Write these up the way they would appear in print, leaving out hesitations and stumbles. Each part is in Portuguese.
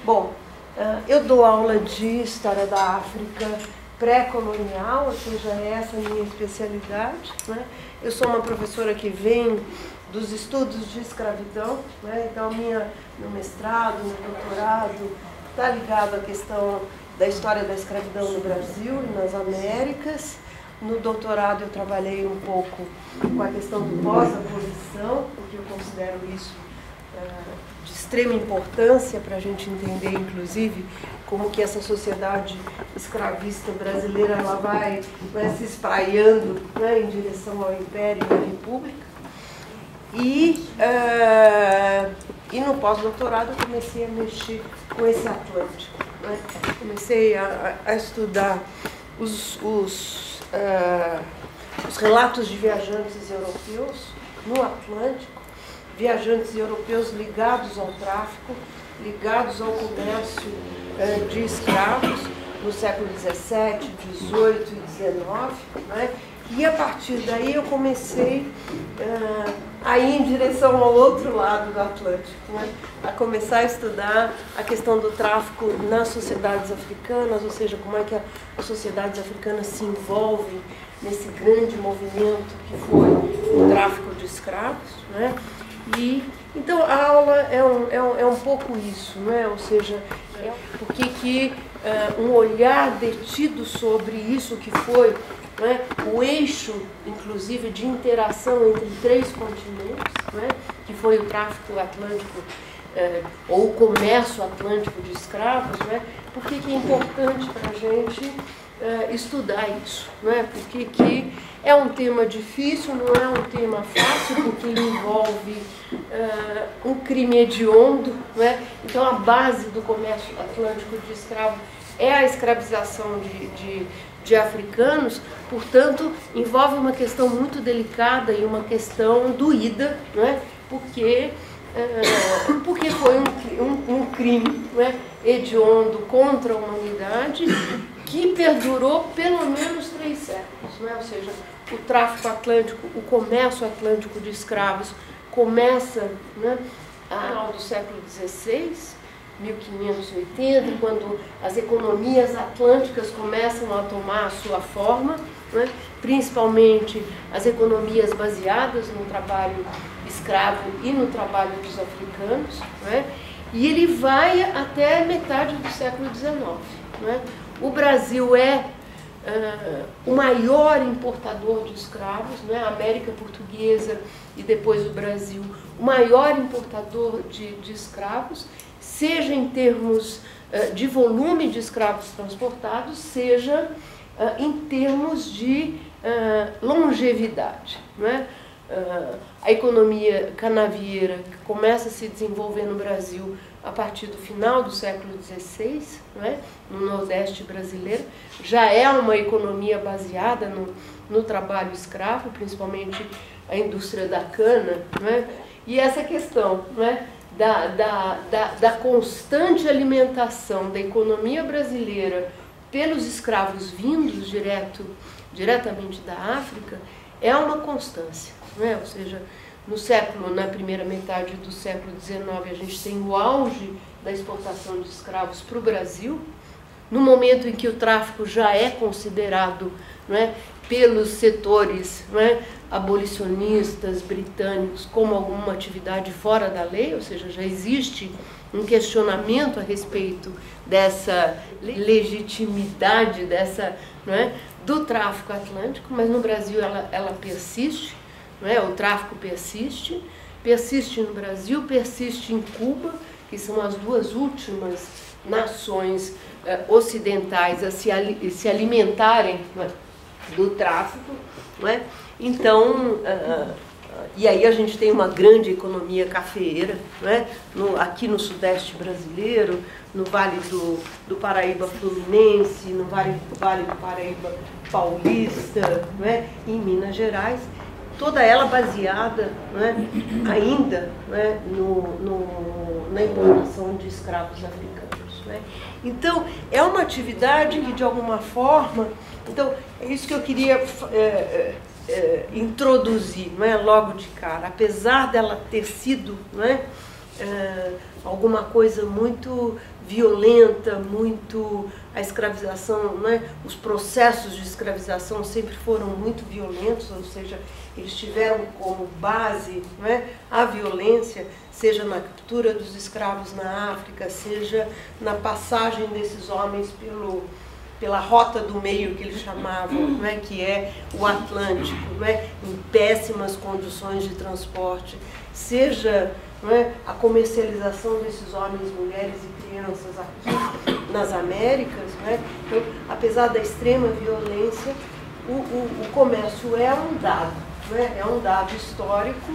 Bom, eu dou aula de História da África pré-colonial, ou seja, essa é a minha especialidade, né? Eu sou uma professora que vem dos estudos de escravidão, né? Então meu mestrado, meu doutorado está ligado à questão da história da escravidão no Brasil e nas Américas. No doutorado eu trabalhei um pouco com a questão do pós-abolição, porque eu considero isso de extrema importância para a gente entender, inclusive, como que essa sociedade escravista brasileira ela vai se espraiando, né, em direção ao Império e à República. E no pós-doutorado eu comecei a mexer com esse Atlântico, né? Comecei a estudar os relatos de viajantes europeus no Atlântico, viajantes europeus ligados ao tráfico, ligados ao comércio de escravos no século XVII, XVIII e XIX, né? E a partir daí eu comecei a ir em direção ao outro lado do Atlântico, né? A começar a estudar a questão do tráfico nas sociedades africanas, ou seja, como é que as sociedades africanas se envolvem nesse grande movimento que foi o tráfico de escravos, né? E então a aula é um pouco isso, né? Ou seja, porque que um olhar detido sobre isso que foi, né, o eixo, inclusive, de interação entre três continentes, né, que foi o tráfico atlântico ou o comércio atlântico de escravos, né? Por que é importante para a gente estudar isso, né? Porque que é um tema difícil, não é um tema fácil, porque envolve um crime hediondo, né? Então a base do comércio atlântico de escravos é a escravização de africanos, portanto envolve uma questão muito delicada e uma questão doída, né? Porque foi um crime, né, hediondo contra a humanidade que perdurou pelo menos 3 séculos, né? Ou seja, o tráfico atlântico, o comércio atlântico de escravos começa, né, no final do século XVI, 1580, quando as economias atlânticas começam a tomar a sua forma, né? Principalmente as economias baseadas no trabalho escravo e no trabalho dos africanos, né? E ele vai até metade do século XIX, né? O Brasil é o maior importador de escravos, né? A América Portuguesa e depois o Brasil, o maior importador de escravos, seja em termos de volume de escravos transportados, seja em termos de longevidade, né? A economia canavieira que começa a se desenvolver no Brasil a partir do final do século XVI, né, no Nordeste brasileiro, já é uma economia baseada no trabalho escravo, principalmente a indústria da cana, né, e essa questão, né, da constante alimentação da economia brasileira pelos escravos vindos diretamente da África é uma constância, né? Ou seja, na primeira metade do século XIX a gente tem o auge da exportação de escravos para o Brasil, no momento em que o tráfico já é considerado, né, pelos setores, né, abolicionistas britânicos como alguma atividade fora da lei, ou seja, já existe um questionamento a respeito dessa legitimidade né, do tráfico atlântico, mas no Brasil ela persiste, né, o tráfico persiste no Brasil, persiste em Cuba, que são as duas últimas nações ocidentais a se alimentarem, né, do tráfico, né? Então, e aí a gente tem uma grande economia cafeeira, né? Aqui no Sudeste brasileiro, no Vale do Paraíba Fluminense, no Vale do Paraíba Paulista, né? Em Minas Gerais, toda ela baseada, né, ainda, né, na importação de escravos africanos, né? Então, é uma atividade que, de alguma forma, então, é isso que eu queria introduzir, não é, logo de cara. Apesar dela ter sido, não é, alguma coisa muito violenta, muito a escravização, né? Os processos de escravização sempre foram muito violentos, ou seja, eles tiveram como base, né, a violência, seja na captura dos escravos na África, seja na passagem desses homens pela rota do meio que eles chamavam, né, que é o Atlântico, né, em péssimas condições de transporte, seja, né, a comercialização desses homens, mulheres e crianças aqui nas Américas, né. Então, apesar da extrema violência, o comércio é um dado, né, é um dado histórico,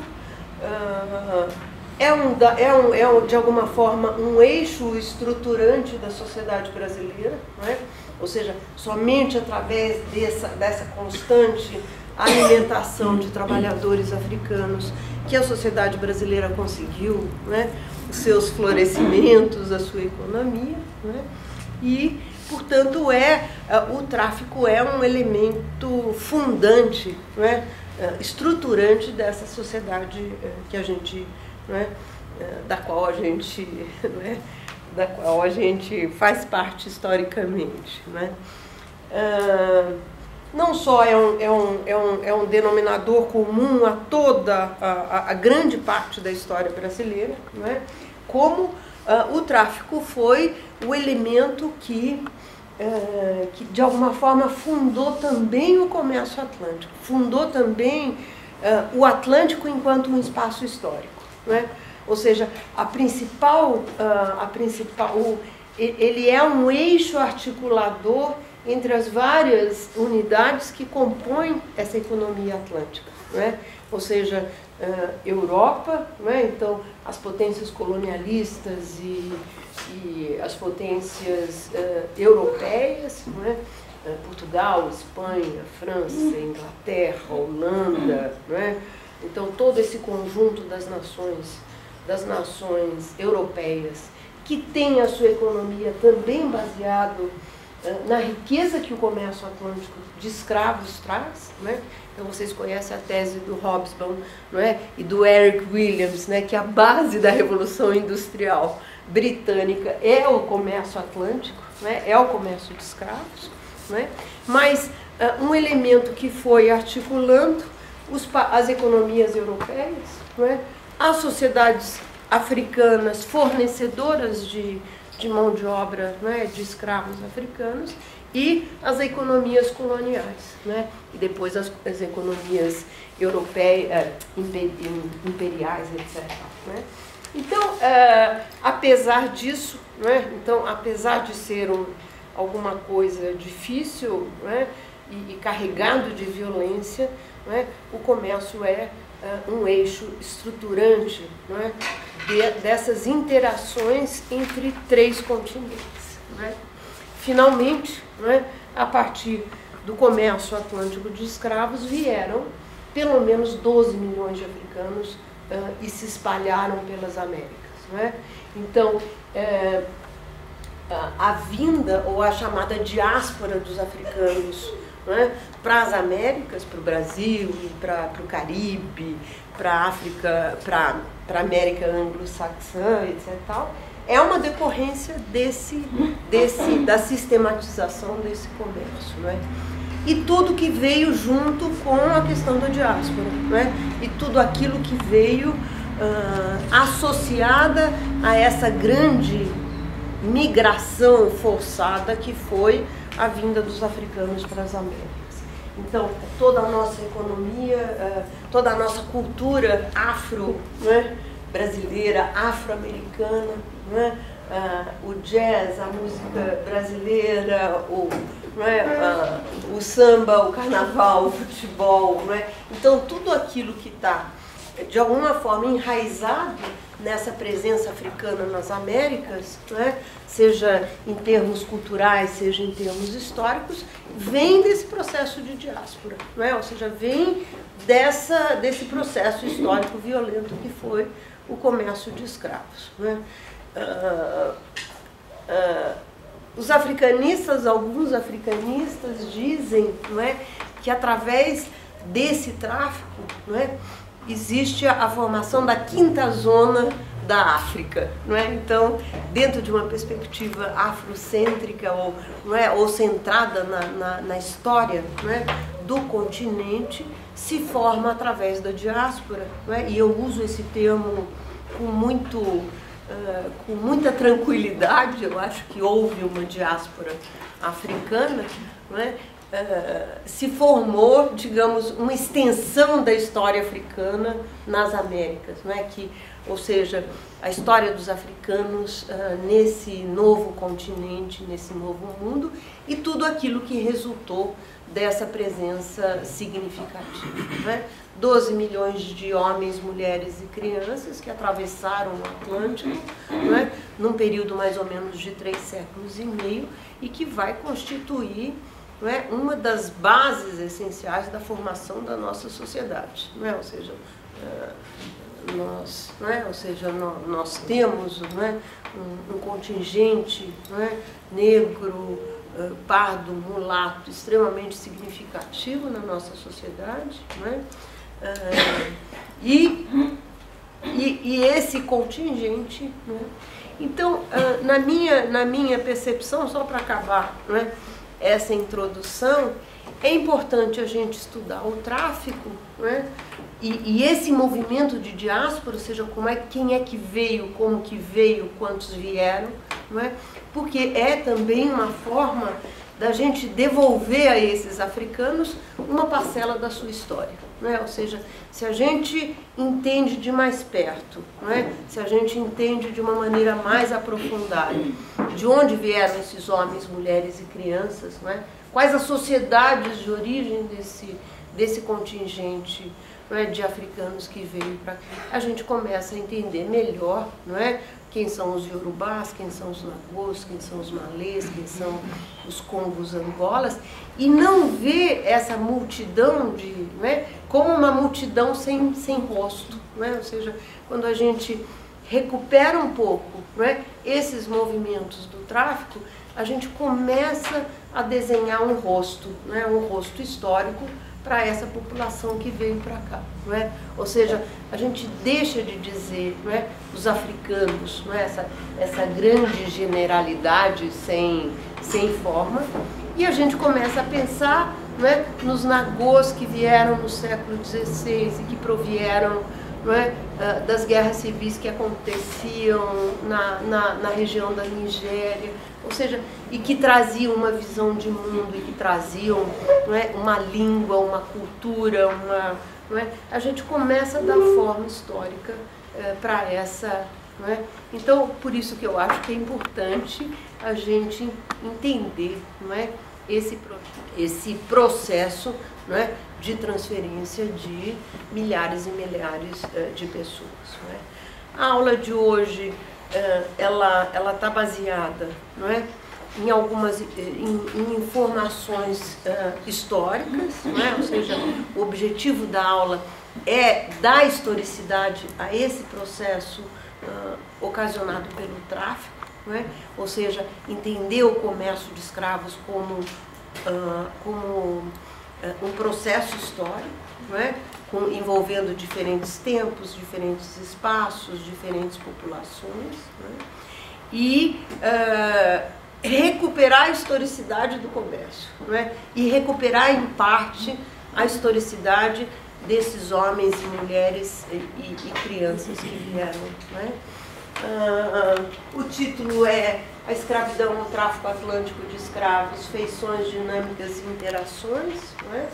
de alguma forma um eixo estruturante da sociedade brasileira, né? Ou seja, somente através dessa constante alimentação de trabalhadores africanos que a sociedade brasileira conseguiu, né, os seus florescimentos, a sua economia, né? E, portanto, o tráfico é um elemento fundante, né, estruturante dessa sociedade que a gente, né, da qual a gente, né, da qual a gente faz parte historicamente, né? Não só é um denominador comum a toda a grande parte da história brasileira, né? Como o tráfico foi o elemento que de alguma forma fundou também o comércio atlântico, fundou também o Atlântico enquanto um espaço histórico, né? Ou seja, ele é um eixo articulador entre as várias unidades que compõem essa economia atlântica, né? Ou seja, Europa, né? Então as potências colonialistas e as potências europeias, né? Portugal, Espanha, França, Inglaterra, Holanda, né? Então todo esse conjunto das nações europeias, que tem a sua economia também baseado na riqueza que o comércio atlântico de escravos traz, né? Então vocês conhecem a tese do Hobsbawm, não é? E do Eric Williams, né? Que a base da Revolução Industrial britânica é o comércio atlântico, né? É o comércio de escravos, né? Mas um elemento que foi articulando as economias europeias, né? As sociedades africanas fornecedoras de mão de obra, né, de escravos africanos, e as economias coloniais, né, e depois as economias europeias, imperiais, etc. Né? Então, apesar disso, né, então, apesar de ser alguma coisa difícil, né, e carregado de violência, né, o comércio é um eixo estruturante, né, dessas interações entre três continentes, né? Finalmente, né, a partir do comércio atlântico de escravos, vieram pelo menos 12 milhões de africanos e se espalharam pelas Américas, né? Então, a vinda ou a chamada diáspora dos africanos, né, para as Américas, para o Brasil, para o Caribe, para a África, para a América anglo-saxã, etc. É uma decorrência da sistematização desse comércio, né? E tudo que veio junto com a questão da diáspora, né? E tudo aquilo que veio associada a essa grande migração forçada que foi a vinda dos africanos para as Américas. Então, toda a nossa economia, toda a nossa cultura né, brasileira, afro-americana, né, o jazz, a música brasileira, o samba, o carnaval, o futebol, né? Então tudo aquilo que está de alguma forma enraizado nessa presença africana nas Américas, né, seja em termos culturais, seja em termos históricos, vem desse processo de diáspora, né? Ou seja, vem desse processo histórico violento que foi o comércio de escravos, né? Os africanistas, alguns africanistas dizem, não é, que através desse tráfico, não é, existe a formação da quinta zona da África, não é? Então, dentro de uma perspectiva afrocêntrica ou centrada na história, não é, do continente, se forma através da diáspora, não é? E eu uso esse termo com muita tranquilidade. Eu acho que houve uma diáspora africana, não é? Se formou, digamos, uma extensão da história africana nas Américas, não é? Ou seja, a história dos africanos nesse novo continente, nesse novo mundo, e tudo aquilo que resultou dessa presença significativa, não é? 12 milhões de homens, mulheres e crianças que atravessaram o Atlântico, não é? Num período mais ou menos de 3 séculos e meio, e que vai constituir, não é, uma das bases essenciais da formação da nossa sociedade, não é? Ou seja, nós temos, não é, um contingente, não é, negro, pardo, mulato, extremamente significativo na nossa sociedade, não é? E esse contingente, não é? Então, na minha percepção, só para acabar, não é, essa introdução, é importante a gente estudar o tráfico, não é? E esse movimento de diáspora, ou seja, quem é que veio, como que veio, quantos vieram, não é? Porque é também uma forma da gente devolver a esses africanos uma parcela da sua história, não é? Ou seja, se a gente entende de mais perto, não é? Se a gente entende de uma maneira mais aprofundada de onde vieram esses homens, mulheres e crianças, não é? Quais as sociedades de origem desse contingente, não é, de africanos que veio para cá, a gente começa a entender melhor, não é? Quem são os iorubás, quem são os nagôs, quem são os malês, quem são os congos angolas, e não ver essa multidão não é, como uma multidão sem rosto, não é? Ou seja, quando a gente recupera um pouco, não é, esses movimentos do tráfico, a gente começa a desenhar um rosto, não é, um rosto histórico para essa população que veio para cá, não é? Ou seja, a gente deixa de dizer, não é, os africanos, não é, essa grande generalidade sem forma, e a gente começa a pensar, não é, nos nagôs que vieram no século XVI e que provieram, não é, das guerras civis que aconteciam na região da Nigéria, ou seja, e que traziam uma visão de mundo, e que traziam, não é, uma língua, uma cultura, não é? A gente começa a dar forma histórica para essa, não é? Então, por isso que eu acho que é importante a gente entender, não é, esse processo, não é, de transferência de milhares e milhares de pessoas, não é? A aula de hoje ela está baseada, não é, em algumas em informações históricas, não é? Ou seja, o objetivo da aula é dar historicidade a esse processo ocasionado pelo tráfico, não é? Ou seja, entender o comércio de escravos como um processo histórico, não é? Envolvendo diferentes tempos, diferentes espaços, diferentes populações, não é? E recuperar a historicidade do comércio, não é? E recuperar em parte a historicidade desses homens e mulheres e crianças que vieram, não é? O título é A Escravidão, o Tráfico Atlântico de Escravos, Feições, Dinâmicas e Interações, não é?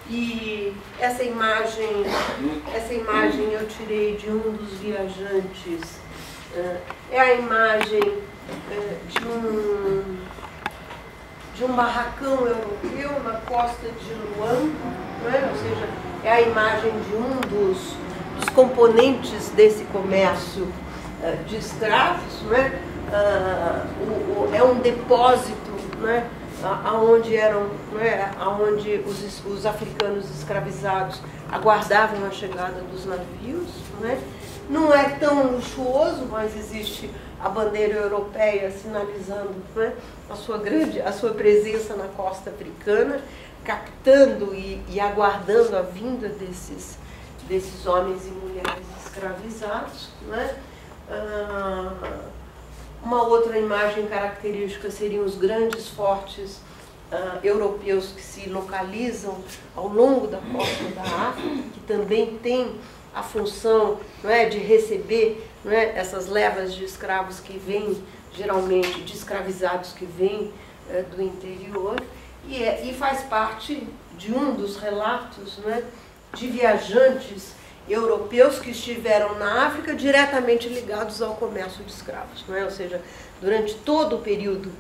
E essa imagem eu tirei de um dos viajantes, é a imagem de um barracão europeu na costa de Luanda, não é? Ou seja, é a imagem de um dos componentes desse comércio de escravos, não é? É um depósito, não é? Aonde eram, não é? Aonde os africanos escravizados aguardavam a chegada dos navios, não é? Não é tão luxuoso, mas existe a bandeira europeia sinalizando, não é, a sua presença na costa africana, captando e aguardando a vinda desses homens e mulheres escravizados, não é? Uma outra imagem característica seriam os grandes fortes europeus que se localizam ao longo da costa da África, que também tem a função, não é, de receber, não é, essas levas de escravos que vêm, geralmente de escravizados que vêm do interior, e faz parte de um dos relatos, não é, de viajantes europeus que estiveram na África diretamente ligados ao comércio de escravos, não é? Ou seja, durante todo o período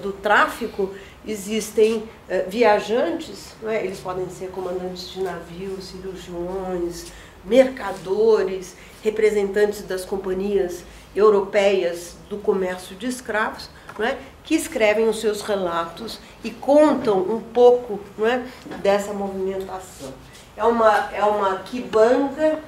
do tráfico existem viajantes, não é? Eles podem ser comandantes de navios, cirurgiões, mercadores, representantes das companhias europeias do comércio de escravos, não é? Que escrevem os seus relatos e contam um pouco, não é, dessa movimentação. É uma quibanga,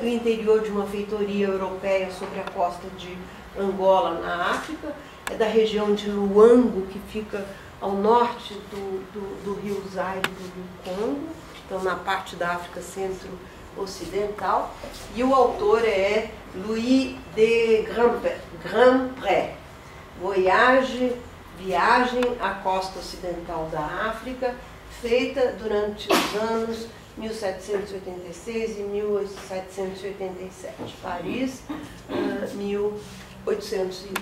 no interior de uma feitoria europeia sobre a costa de Angola, na África. É da região de Luango, que fica ao norte do rio Zaire, do rio Congo, então na parte da África centro-ocidental. E o autor é Louis de Grandpré, Viagem à costa ocidental da África, feita durante os anos 1786 e 1787, Paris, 1801.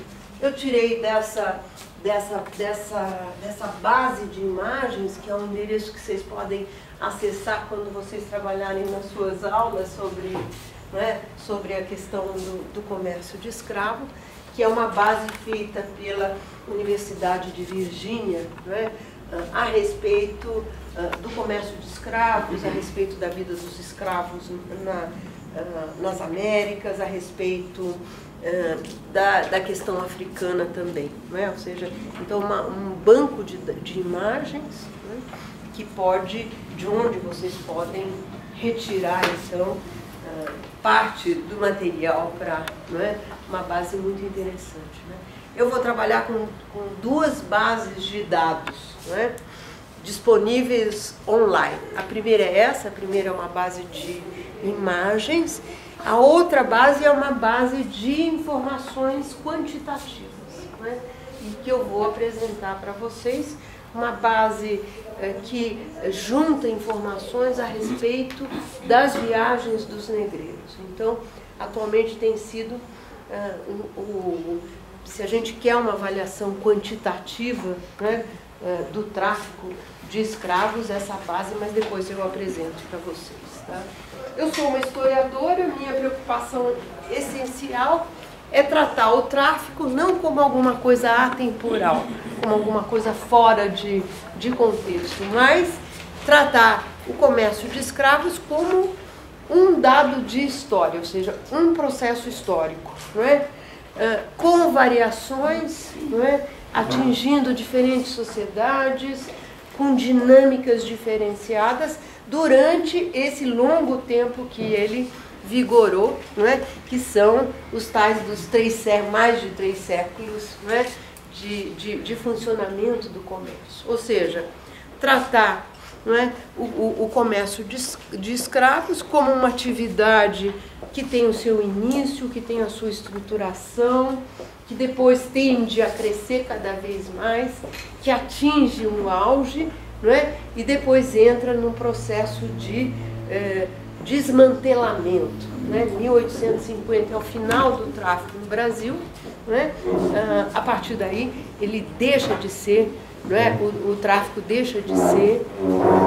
Eu tirei dessa base de imagens, que é um endereço que vocês podem acessar quando vocês trabalharem nas suas aulas sobre, né, sobre a questão do comércio de escravo, que é uma base feita pela Universidade de Virgínia, né, a respeito do comércio de escravos, a respeito da vida dos escravos nas Américas, a respeito da questão africana também, né? Ou seja, então um banco de imagens, né, de onde vocês podem retirar então parte do material para, né, uma base muito interessante, né? Eu vou trabalhar com duas bases de dados, né, disponíveis online. A primeira é essa, a primeira é uma base de imagens, a outra base é uma base de informações quantitativas, né, e que eu vou apresentar para vocês, uma base que junta informações a respeito das viagens dos negreiros. Então, atualmente tem sido, se a gente quer uma avaliação quantitativa, né, do tráfico de escravos, essa base, mas depois eu apresento para vocês, tá? Eu sou uma historiadora, minha preocupação essencial é tratar o tráfico não como alguma coisa atemporal, como alguma coisa fora de contexto, mas tratar o comércio de escravos como um dado de história, ou seja, um processo histórico, não é? Com variações, não é? Atingindo diferentes sociedades, com dinâmicas diferenciadas durante esse longo tempo que ele vigorou, não é? Que são os tais dos mais de 3 séculos, não é? de funcionamento do comércio. Ou seja, tratar, não é, o comércio de escravos como uma atividade que tem o seu início, que tem a sua estruturação, que depois tende a crescer cada vez mais, que atinge um auge, não é? E depois entra num processo de desmantelamento. Né? 1850 é o final do tráfico no Brasil, né? A partir daí ele deixa de ser, não é? O tráfico deixa de ser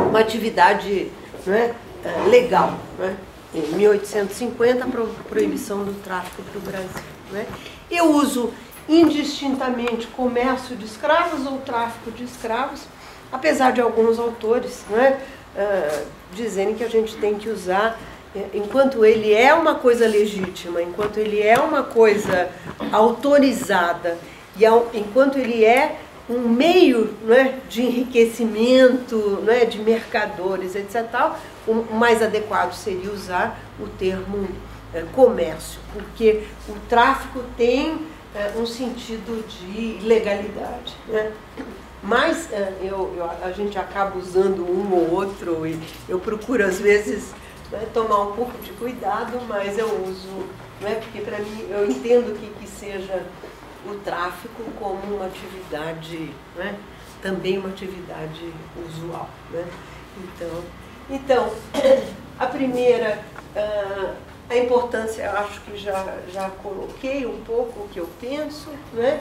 uma atividade, não é, legal. Não é? Em 1850, a proibição do tráfico para o Brasil. Não é? Eu uso indistintamente comércio de escravos ou tráfico de escravos, apesar de alguns autores, não é, dizerem que a gente tem que usar, enquanto ele é uma coisa legítima, enquanto ele é uma coisa autorizada, e enquanto ele é um meio, não é, de enriquecimento, não é, de mercadores, etc. O mais adequado seria usar o termo comércio, porque o tráfico tem um sentido de ilegalidade, né? Mas a gente acaba usando um ou outro, e eu procuro às vezes né, tomar um pouco de cuidado, mas eu uso, né, porque para mim, eu entendo que seja o tráfico como uma atividade, né, também uma atividade usual. Né? Então, a primeira, a importância, eu acho que já coloquei um pouco o que eu penso, né?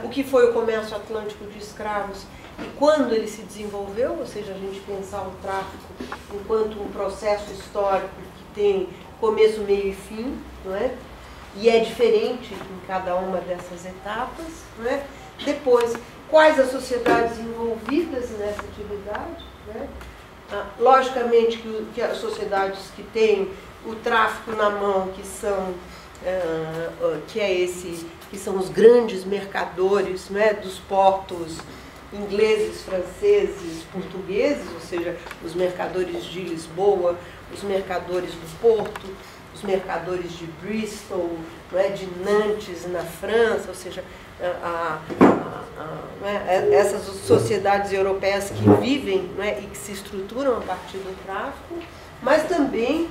O que foi o comércio atlântico de escravos e quando ele se desenvolveu, ou seja, a gente pensar o tráfico enquanto um processo histórico que tem começo, meio e fim, não é? E é diferente em cada uma dessas etapas. Não é? Depois, quais as sociedades envolvidas nessa atividade? Né? Logicamente que as sociedades que têm o tráfico na mão, que são os grandes mercadores, né, dos portos ingleses, franceses, portugueses, ou seja, os mercadores de Lisboa, os mercadores do Porto, os mercadores de Bristol, não é, de Nantes na França, ou seja, essas sociedades europeias que vivem, não é, e que se estruturam a partir do tráfico, mas também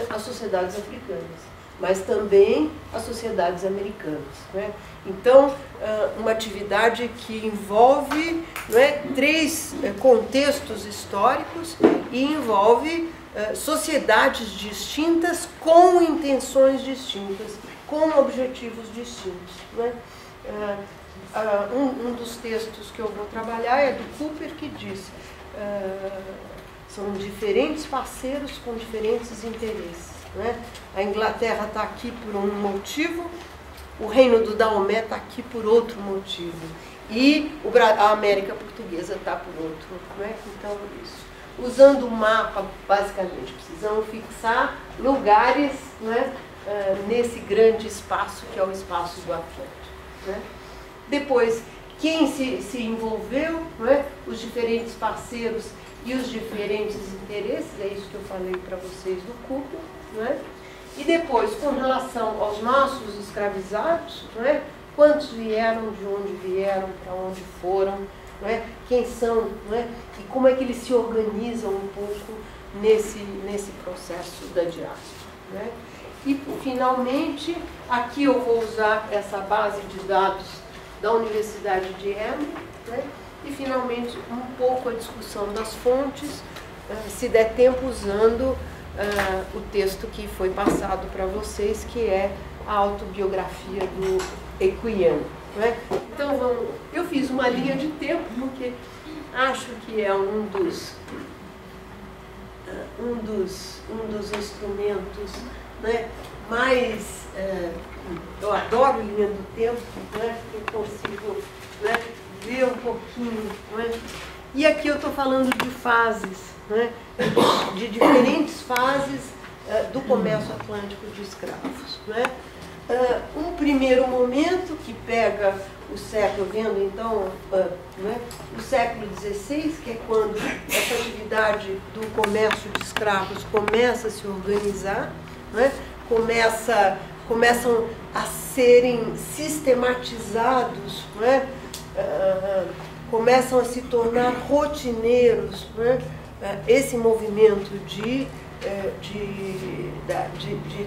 as sociedades africanas, mas também as sociedades americanas. Né? Então, uma atividade que envolve, não é, 3 contextos históricos e envolve sociedades distintas com intenções distintas, com objetivos distintos. Né? Um dos textos que eu vou trabalhar é do Cooper, que diz são diferentes parceiros com diferentes interesses. Né? A Inglaterra está aqui por um motivo, o Reino do Daomé está aqui por outro motivo e a América Portuguesa está por outro. Né? Então, isso. Usando o mapa, basicamente, precisamos fixar lugares, né, nesse grande espaço que é o espaço do Atlântico. Né? Depois, quem se envolveu, né, os diferentes parceiros e os diferentes interesses, é isso que eu falei para vocês do Cooper. Né? E depois, com relação aos nossos escravizados, né, quantos vieram, de onde vieram, para onde foram, né, quem são, né, e como é que eles se organizam um pouco nesse processo da diáspora. Né? E, finalmente, aqui eu vou usar essa base de dados da Universidade de Emory, né? E, finalmente, um pouco a discussão das fontes, se der tempo, usando o texto que foi passado para vocês, que é a autobiografia do Equiano. Né? Então, eu fiz uma linha de tempo, porque acho que é um dos instrumentos, né, mais... eu adoro linha do tempo, né, porque eu consigo, né, ver um pouquinho. Né? E aqui eu estou falando de fases, né, de diferentes fases do comércio atlântico de escravos. Né? Um primeiro momento que pega o século, vendo então né, o século XVI, que é quando essa atividade do comércio de escravos começa a se organizar, né, começam a serem sistematizados, né, começam a se tornar rotineiros, né, esse movimento de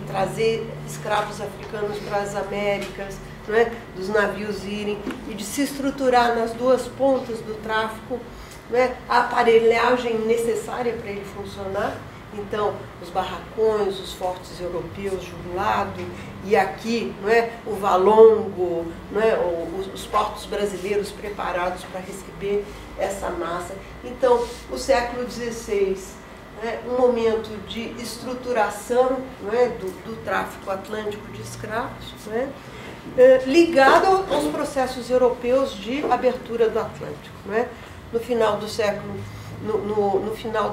trazer escravos africanos para as Américas, né, dos navios irem e de se estruturar nas duas pontas do tráfico, né, a aparelhagem necessária para ele funcionar. Então, os barracões, os fortes europeus de um lado, e aqui, né, o valongo, né, os portos brasileiros preparados para receber essa massa. Então, o século XVI, né, um momento de estruturação, né, do tráfico atlântico de escravos, né, ligado aos processos europeus de abertura do Atlântico. Né. No final do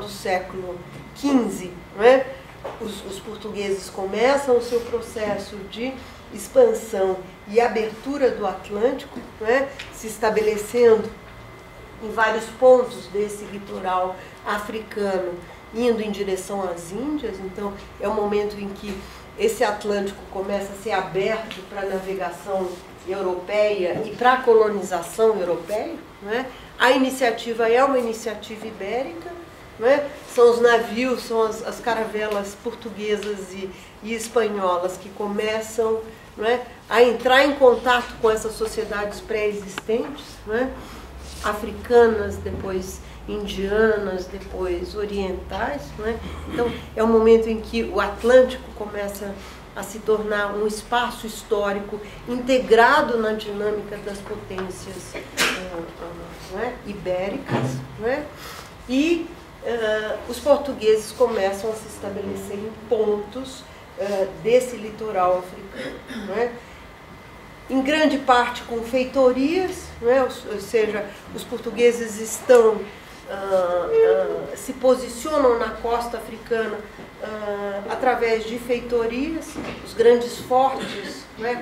século XV, né, os portugueses começam o seu processo de expansão e abertura do Atlântico, né, se estabelecendo em vários pontos desse litoral africano, indo em direção às Índias. Então, é o momento em que esse Atlântico começa a ser aberto para a navegação europeia e para a colonização europeia. Né? A iniciativa é uma iniciativa ibérica, não é? São os navios, são as caravelas portuguesas e espanholas que começam, não é, a entrar em contato com essas sociedades pré-existentes, não é? Africanas, depois indianas, depois orientais, não é? Então é um momento em que o Atlântico começa a se tornar um espaço histórico integrado na dinâmica das potências não é, ibéricas, não é? E os portugueses começam a se estabelecer em pontos desse litoral africano, não é? Em grande parte com feitorias, não é? Ou seja, os portugueses estão se posicionam na costa africana através de feitorias, os grandes fortes, não é?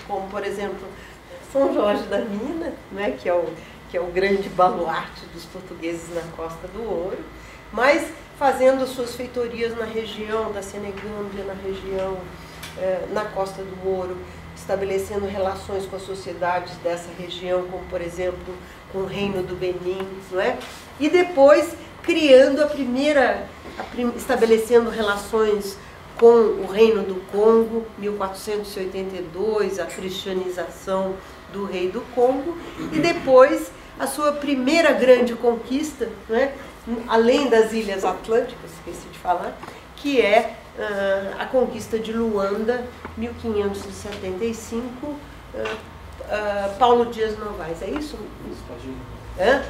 Como por exemplo São Jorge da Mina, não é? que é o grande baluarte dos portugueses na Costa do Ouro, mas fazendo suas feitorias na região da Senegâmbia, na região na Costa do Ouro, estabelecendo relações com as sociedades dessa região, como por exemplo com o Reino do Benin, não é? E depois criando estabelecendo relações com o Reino do Congo, 1482, a cristianização do rei do Congo, e depois a sua primeira grande conquista, não é? Além das Ilhas Atlânticas, esqueci de falar, que é a conquista de Luanda, 1575, Paulo Dias Novaes. É isso? Hã?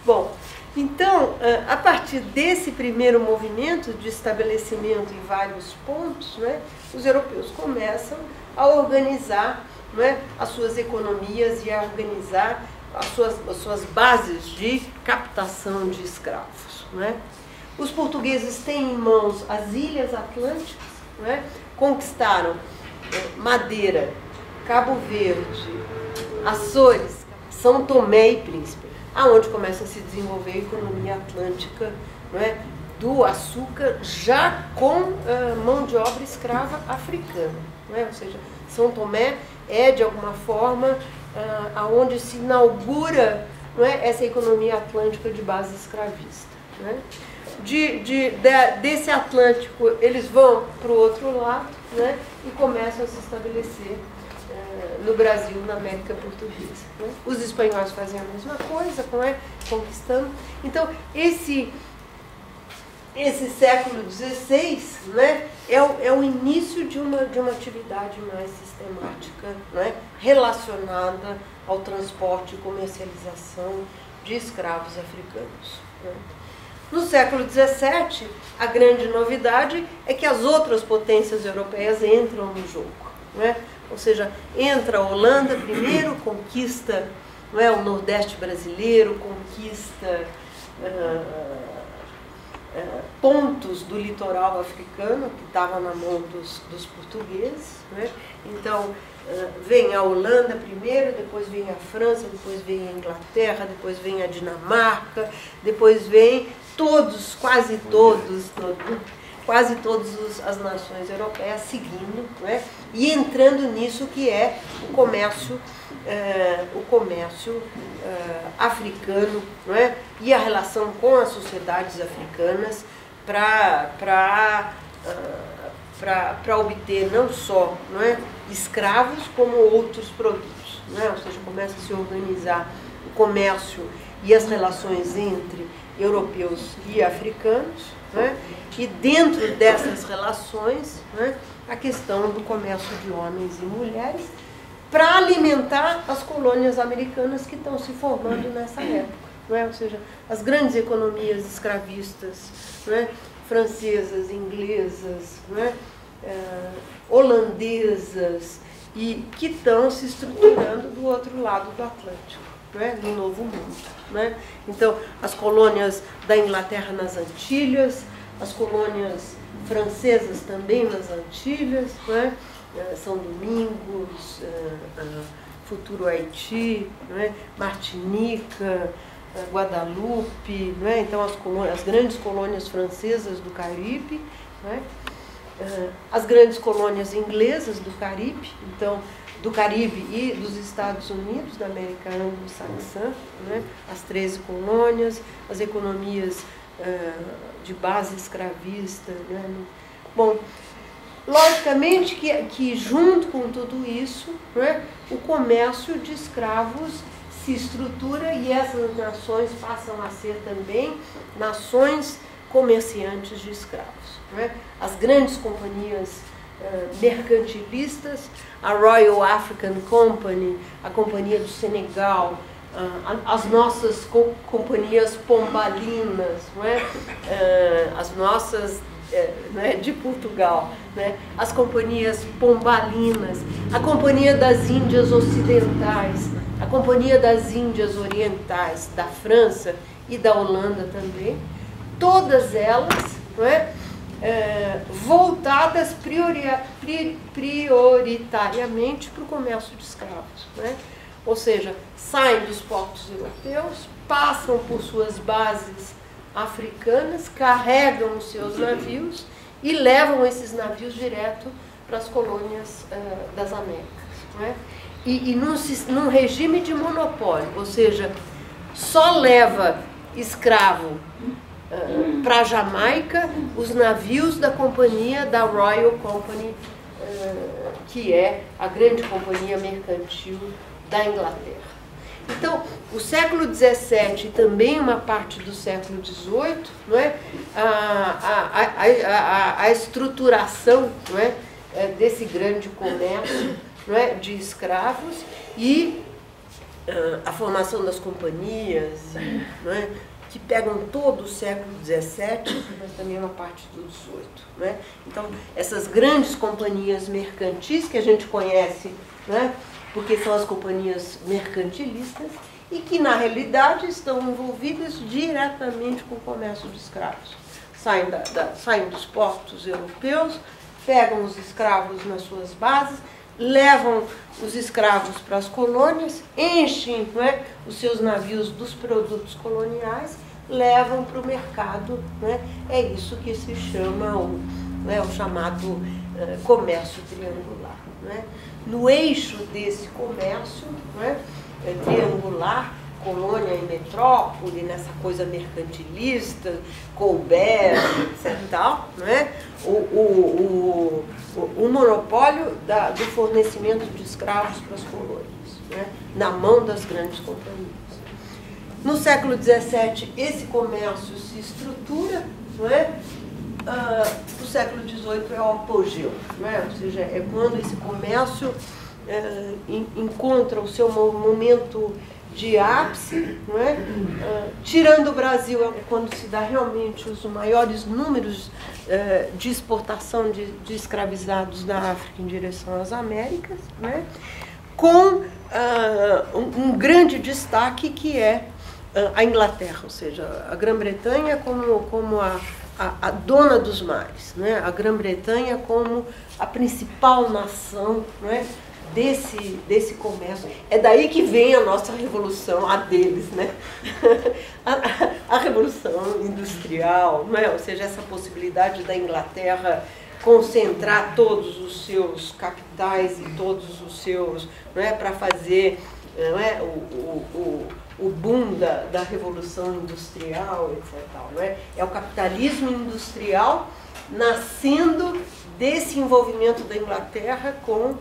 Bom, então, a partir desse primeiro movimento de estabelecimento em vários pontos, né, os europeus começam a organizar, né, as suas economias e a organizar as suas bases de captação de escravos, né? Os portugueses têm em mãos as Ilhas Atlânticas, né, conquistaram Madeira, Cabo Verde, Açores, São Tomé e Príncipe, aonde começa a se desenvolver a economia atlântica, não é, do açúcar, já com mão de obra escrava africana, não é? Ou seja, São Tomé é de alguma forma aonde se inaugura, não é, essa economia atlântica de base escravista, não é? Desse Atlântico eles vão para o outro lado, né, e começam a se estabelecer no Brasil, na América Portuguesa, né? Os espanhóis fazem a mesma coisa, não é? Conquistando. Então, esse século XVI, né, é o início de uma atividade mais sistemática, né, relacionada ao transporte e comercialização de escravos africanos, né? No século XVII, a grande novidade é que as outras potências europeias entram no jogo, né? Ou seja, entra a Holanda primeiro, conquista, não é, o Nordeste brasileiro, conquista pontos do litoral africano que estava na mão dos portugueses, né? Então, vem a Holanda primeiro, depois vem a França, depois vem a Inglaterra, depois vem a Dinamarca, depois vem quase todas as nações europeias seguindo, né? E entrando nisso que é o comércio africano, não é? E a relação com as sociedades africanas para obter não só, não é, escravos, como outros produtos, não é? Ou seja, começa a se organizar o comércio e as relações entre europeus e africanos, né? E dentro dessas relações, né, a questão do comércio de homens e mulheres para alimentar as colônias americanas que estão se formando nessa época, não é? Ou seja, as grandes economias escravistas, né, francesas, inglesas, né, holandesas, e que estão se estruturando do outro lado do Atlântico, né, no Novo Mundo, né? Então, as colônias da Inglaterra nas Antilhas, as colônias francesas também nas Antilhas, né? São Domingos, futuro Haiti, né? Martinica, Guadalupe, né? Então as grandes colônias francesas do Caribe, né? as grandes colônias inglesas do Caribe, então, do Caribe e dos Estados Unidos, da América Anglo-Saxã, né? As 13 colônias, as economias de base escravista. Né? Bom, logicamente que junto com tudo isso, né, o comércio de escravos se estrutura e essas nações passam a ser também nações comerciantes de escravos. Né? As grandes companhias mercantilistas, a Royal African Company, a Companhia do Senegal, as nossas companhias pombalinas, não é? As nossas né, de Portugal, né? As companhias pombalinas, a Companhia das Índias Ocidentais, a Companhia das Índias Orientais da França e da Holanda também, todas elas, não é? Voltadas prioritariamente para o comércio de escravos, né? Ou seja, saem dos portos europeus, passam por suas bases africanas, carregam os seus navios e levam esses navios direto para as colônias das Américas, né? E num regime de monopólio, ou seja, só leva escravo para a Jamaica os navios da companhia da Royal Company, que é a grande companhia mercantil da Inglaterra. Então, o século XVII e também uma parte do século XVIII, não é? A estruturação, não é? Desse grande comércio, não é? De escravos e a formação das companhias, não é? Que pegam todo o século XVII, mas também uma parte do XVIII. Né? Então, essas grandes companhias mercantis que a gente conhece, né? Porque são as companhias mercantilistas e que, na realidade, estão envolvidas diretamente com o comércio de escravos. Saem dos portos europeus, pegam os escravos nas suas bases, levam os escravos para as colônias, enchem, não é, os seus navios dos produtos coloniais, levam para o mercado. Né? É isso que se chama o chamado comércio triangular. Né? No eixo desse comércio, né, triangular, colônia e metrópole, nessa coisa mercantilista, Colbert, etc. e tal, né? O monopólio do fornecimento de escravos para as colônias, né? Na mão das grandes companhias. No século XVII, esse comércio se estrutura, não é? O século XVIII é o apogeu, não é? Ou seja, é quando esse comércio encontra o seu momento de ápice, não é? Tirando o Brasil, é quando se dá realmente os maiores números de exportação de escravizados da África em direção às Américas, né? Com um grande destaque que é a Inglaterra, ou seja, a Grã-Bretanha como a dona dos mares, né? A Grã-Bretanha como a principal nação, né? Desse comércio. É daí que vem a nossa revolução, a deles, né? A revolução industrial, não é? Ou seja, essa possibilidade da Inglaterra concentrar todos os seus capitais e todos os seus, não é? Para fazer, não é? O boom da revolução industrial, etc. Não é? É o capitalismo industrial nascendo desse envolvimento da Inglaterra com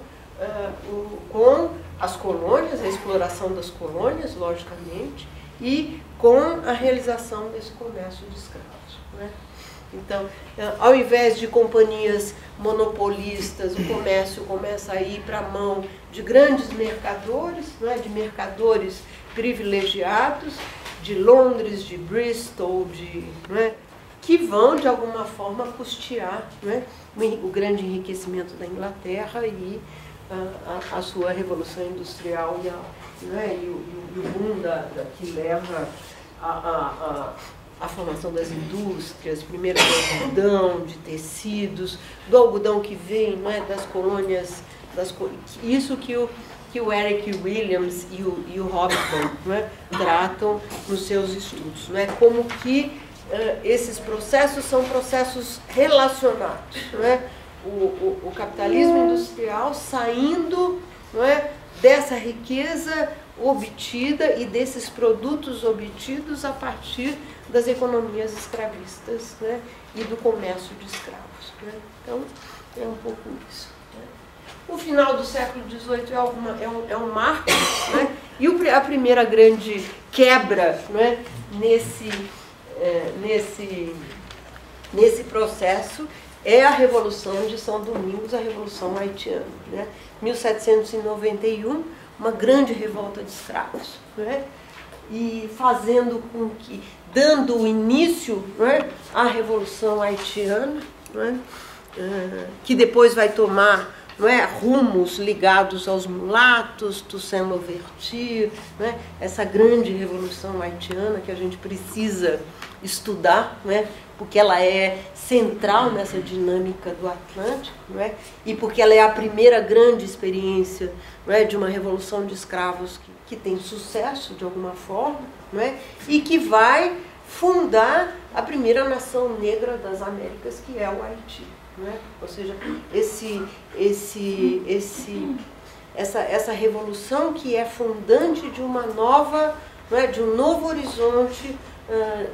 as colônias, a exploração das colônias, logicamente, e com a realização desse comércio de escravos. Né? Então, ao invés de companhias monopolistas, o comércio começa a ir para a mão de grandes mercadores, né? De mercadores privilegiados, de Londres, de Bristol, né? Que vão, de alguma forma, custear, né? O grande enriquecimento da Inglaterra e a sua revolução industrial né, e o boom que leva a formação das indústrias, primeiro do algodão, de tecidos, do algodão que vem, né, das colônias, isso que o Eric Williams e o Hobson, né, tratam nos seus estudos, né, como que esses processos são processos relacionados, né? o capitalismo industrial saindo, não é, dessa riqueza obtida e desses produtos obtidos a partir das economias escravistas, né, e do comércio de escravos. Né? Então, é um pouco isso. Né? O final do século XVIII é um marco, né? E a primeira grande quebra, né, nesse processo é a Revolução de São Domingos, a Revolução Haitiana. Né? 1791, uma grande revolta de escravos, né? E fazendo com que, dando o início, né, à Revolução Haitiana, né, que depois vai tomar, não é, rumos ligados aos mulatos, Toussaint Louverture, né, essa grande revolução haitiana que a gente precisa estudar, né, porque ela é central nessa dinâmica do Atlântico, não é, e porque ela é a primeira grande experiência, não é, de uma revolução de escravos que tem sucesso de alguma forma, não é, e que vai fundar a primeira nação negra das Américas, que é o Haiti. Não é? Ou seja, essa revolução que é fundante de uma nova, não é, de um novo horizonte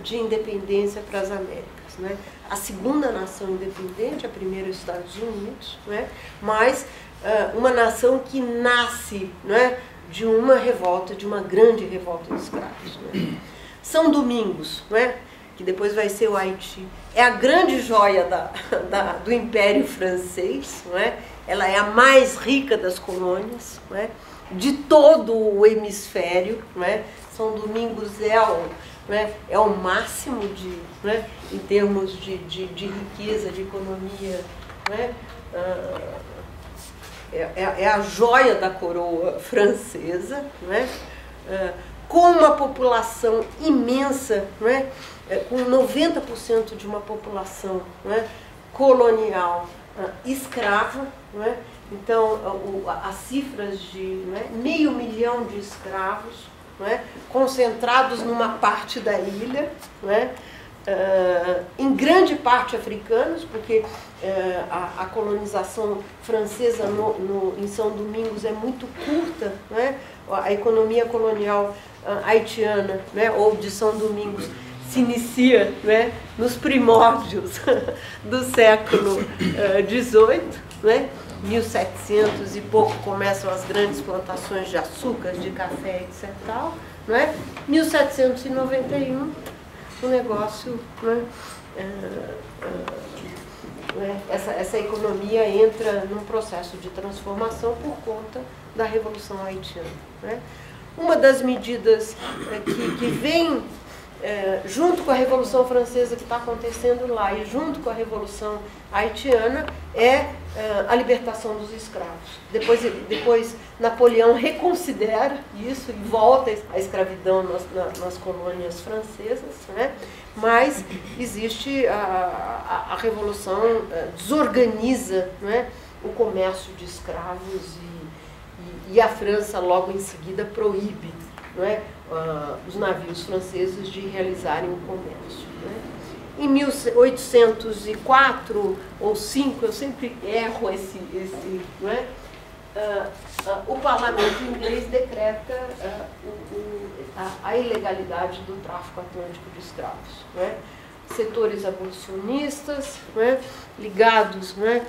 de independência para as Américas. Não é? A segunda nação independente, a primeira é os Estados Unidos, não é? Mas uma nação que nasce, não é, de uma revolta, de uma grande revolta de escravos. Não é? São Domingos, não é? Que depois vai ser o Haiti, é a grande joia do Império Francês, não é? Ela é a mais rica das colônias, não é? De todo o hemisfério. Não é? São Domingos é o máximo não é? Em termos de riqueza, de economia. Não é? É a joia da coroa francesa, não é? Com uma população imensa, não é? Com 90% de uma população, não é, colonial escrava. Não é? Então, as cifras de, não é, 500 mil de escravos, não é, concentrados numa parte da ilha, não é, em grande parte africanos, porque a colonização francesa em São Domingos é muito curta. Não é? A economia colonial haitiana, né, ou de São Domingos, se inicia, né, nos primórdios do século XVIII, né, 1700 e pouco começam as grandes plantações de açúcar, de café, etc. Não é? 1791, o negócio, né, essa economia entra num processo de transformação por conta da Revolução Haitiana. Né? Uma das medidas que vem junto com a Revolução Francesa que está acontecendo lá e junto com a Revolução Haitiana é a libertação dos escravos. Depois Napoleão reconsidera isso e volta à escravidão nas colônias francesas, né? Mas existe a Revolução desorganiza, né, o comércio de escravos e a França logo em seguida proíbe, não é, os navios franceses de realizarem o comércio. Né? Em 1804 ou 5, eu sempre erro não é? O parlamento inglês decreta a ilegalidade do tráfico atlântico de escravos. Não é? Setores abolicionistas, não é? Ligados, não é?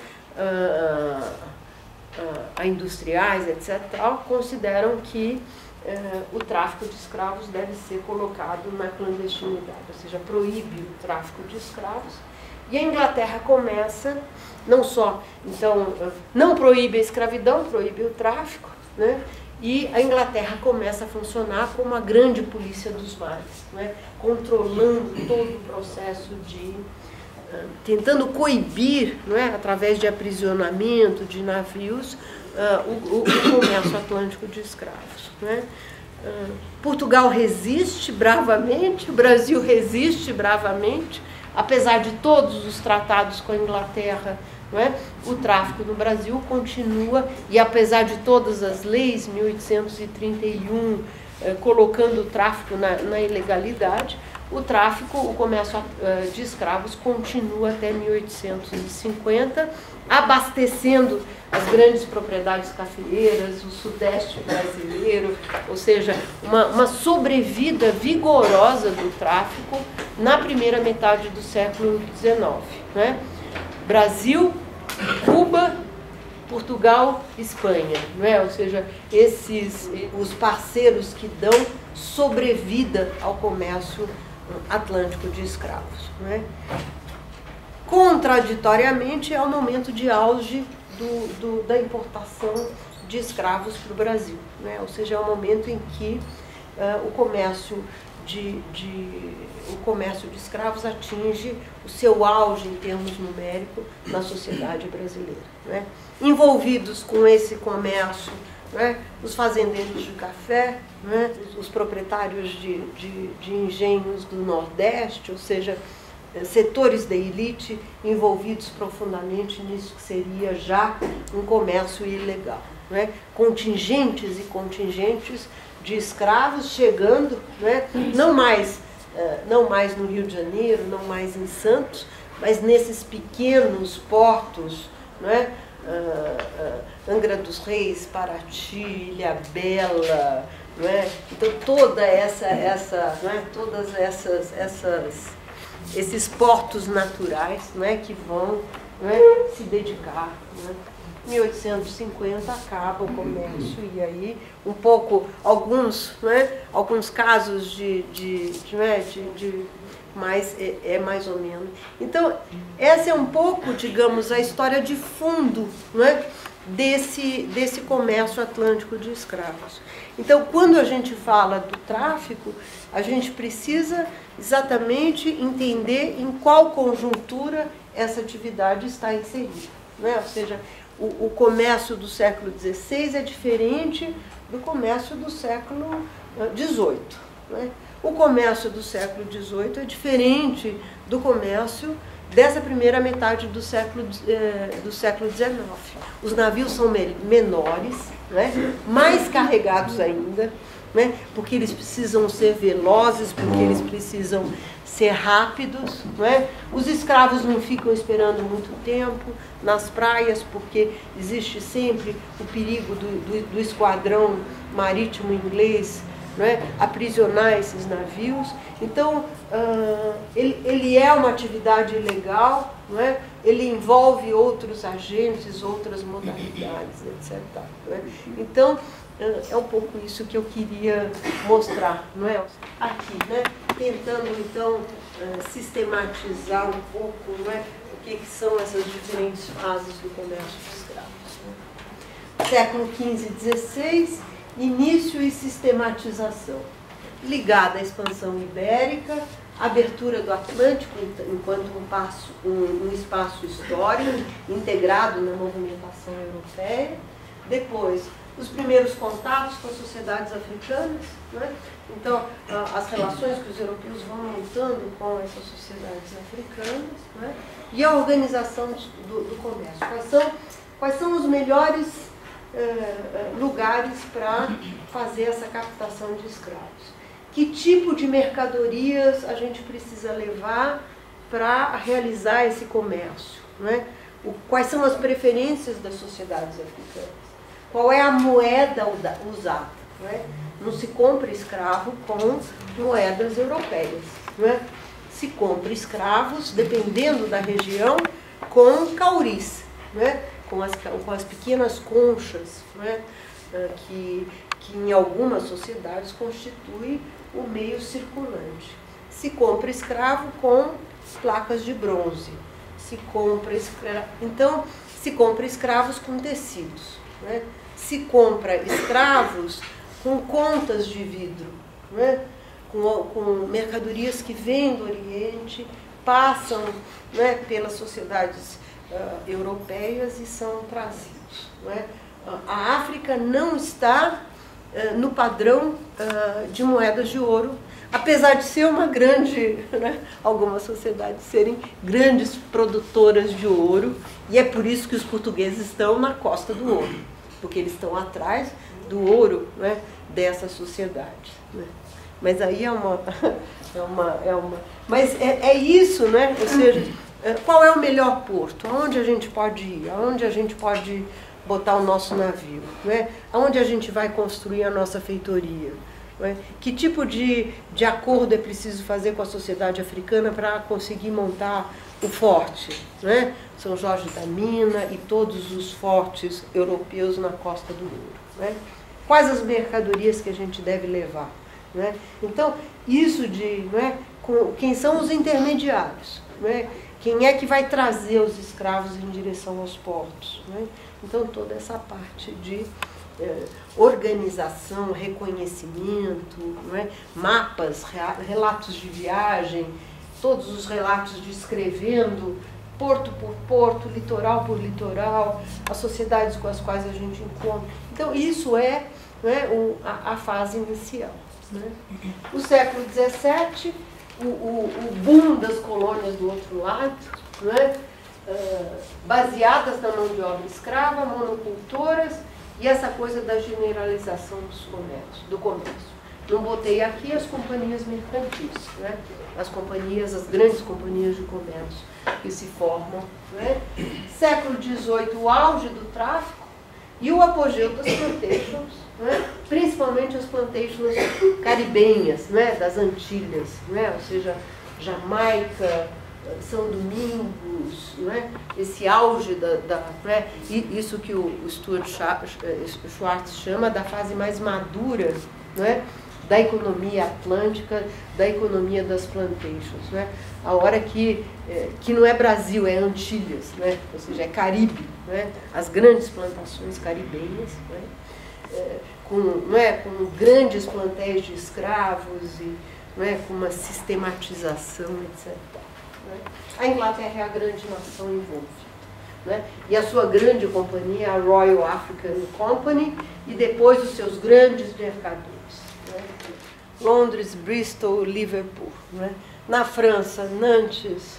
A industriais, etc., consideram que o tráfico de escravos deve ser colocado na clandestinidade, ou seja, proíbe o tráfico de escravos. E a Inglaterra começa, não só, então, não proíbe a escravidão, proíbe o tráfico, né? E a Inglaterra começa a funcionar como a grande polícia dos mares, né? Controlando todo o processo tentando coibir, não é, através de aprisionamento de navios, o comércio atlântico de escravos. Né? Portugal resiste bravamente, o Brasil resiste bravamente, apesar de todos os tratados com a Inglaterra, não é? O tráfico no Brasil continua, e apesar de todas as leis, 1831, colocando o tráfico na ilegalidade, o comércio de escravos continua até 1850, abastecendo as grandes propriedades cafeeiras, o sudeste brasileiro, ou seja, uma sobrevida vigorosa do tráfico na primeira metade do século XIX, né? Brasil, Cuba, Portugal, Espanha, né? Ou seja, os parceiros que dão sobrevida ao comércio atlântico de escravos, né? Contraditoriamente, é o momento de auge da importação de escravos para o Brasil, né? Ou seja, é o momento em que o comércio de escravos atinge o seu auge em termos numéricos na sociedade brasileira, né? Envolvidos com esse comércio, né, os fazendeiros de café, né, os proprietários de engenhos do Nordeste, ou seja, setores da elite envolvidos profundamente nisso que seria já um comércio ilegal, né? Contingentes e contingentes de escravos chegando, né? não mais no Rio de Janeiro, não mais em Santos, mas nesses pequenos portos, né? Angra dos Reis, Paraty, Ilhabela, né? Então toda todas esses portos naturais, né, que vão, né, se dedicar, né? Em 1850 acaba o comércio e aí alguns casos mas é mais ou menos. Então essa é um pouco, digamos, a história de fundo, né, desse comércio atlântico de escravos. Então, quando a gente fala do tráfico, a gente precisa exatamente entender em qual conjuntura essa atividade está inserida, né? Ou seja, o comércio do século XVI é diferente do comércio do século XVIII, né? O comércio do século XVIII é diferente do comércio dessa primeira metade do século XIX. Os navios são menores, né? Mais carregados ainda, né? Porque eles precisam ser velozes, porque eles precisam ser rápidos, né? Os escravos não ficam esperando muito tempo nas praias, porque existe sempre o perigo do esquadrão marítimo inglês, né, aprisionar esses navios. Então, ele é uma atividade ilegal, né? Ele envolve outros agentes, outras modalidades, etc. Né? Então, é um pouco isso que eu queria mostrar, não é? Aqui, né? Tentando, então, sistematizar um pouco, não é? O que são essas diferentes fases do comércio de escravos. Né? Século XV e XVI, início e sistematização. Ligada à expansão ibérica, abertura do Atlântico enquanto um espaço histórico integrado na movimentação europeia. Depois, os primeiros contatos com as sociedades africanas, né? Então, as relações que os europeus vão montando com essas sociedades africanas, né? E a organização do comércio. Quais são os melhores lugares para fazer essa captação de escravos? Que tipo de mercadorias a gente precisa levar para realizar esse comércio, né? Quais são as preferências das sociedades africanas? Qual é a moeda usada? Né? Não se compra escravo com moedas europeias. Né? Se compra escravos, dependendo da região, com cauris, né? com as pequenas conchas, né? que em algumas sociedades constitui o meio circulante. Se compra escravo com placas de bronze. Então, se compra escravos com tecidos. Né? Se compra escravos com contas de vidro, né? com mercadorias que vêm do Oriente, passam, né, pelas sociedades europeias e são trazidos. Né? A África não está no padrão de moedas de ouro, apesar de ser uma grande, né, algumas sociedades serem grandes produtoras de ouro, e é por isso que os portugueses estão na costa do ouro, porque eles estão atrás do ouro, né, dessa sociedade. Né? Mas aí mas é isso, né? Ou seja, Qual é o melhor porto? Aonde a gente pode ir? Aonde a gente pode botar o nosso navio? Não é? Aonde a gente vai construir a nossa feitoria? Não é? Que tipo de acordo é preciso fazer com a sociedade africana para conseguir montar o forte? Não é? São Jorge da Mina e todos os fortes europeus na Costa do Ouro. Não é? Quais as mercadorias que a gente deve levar? Não é? Então, isso de quem são os intermediários? Não é? Quem é que vai trazer os escravos em direção aos portos? Não é? Então, toda essa parte de organização, reconhecimento, não é? Mapas, relatos de viagem, todos os relatos descrevendo porto por porto, litoral por litoral, as sociedades com as quais a gente encontra. Então, isso é, a fase inicial. Né? O século XVII, o boom das colônias do outro lado, né? Baseadas na mão de obra escrava, monocultoras, e essa coisa da generalização do comércio. Não botei aqui as companhias mercantis, né? As grandes companhias de comércio que se formam. Né? Século XVIII, o auge do tráfico e o apogeu das plantations, né? Principalmente as plantations caribenhas, né? Das Antilhas, né? Ou seja, Jamaica, São Domingos, né? Esse auge né? Isso que o Stuart Schwartz chama da fase mais madura, né? Da economia atlântica, da economia das plantations, né? A hora que não é Brasil, é Antilhas, né? Ou seja, é Caribe, né? As grandes plantações caribenhas, né? Com grandes plantéis de escravos e com uma sistematização, etc. Né? A Inglaterra é a grande nação envolvida. Né? E a sua grande companhia é a Royal African Company e depois os seus grandes mercadores. Né? Londres, Bristol, Liverpool. Né? Na França, Nantes,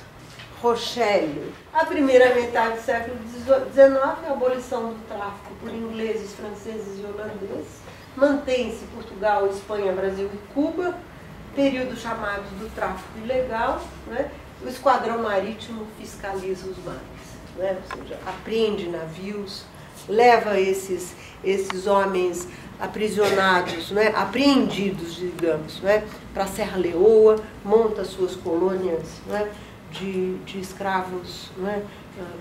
Rochelle. A primeira metade do século XIX, a abolição do tráfico por ingleses, franceses e holandeses. Mantém-se Portugal, Espanha, Brasil e Cuba. Período chamado do tráfico ilegal. Né? O esquadrão marítimo fiscaliza os mares. Né? Ou seja, apreende navios, leva esses homens aprisionados, né? Apreendidos, digamos, né? Para Serra Leoa, monta suas colônias, né? de escravos, né?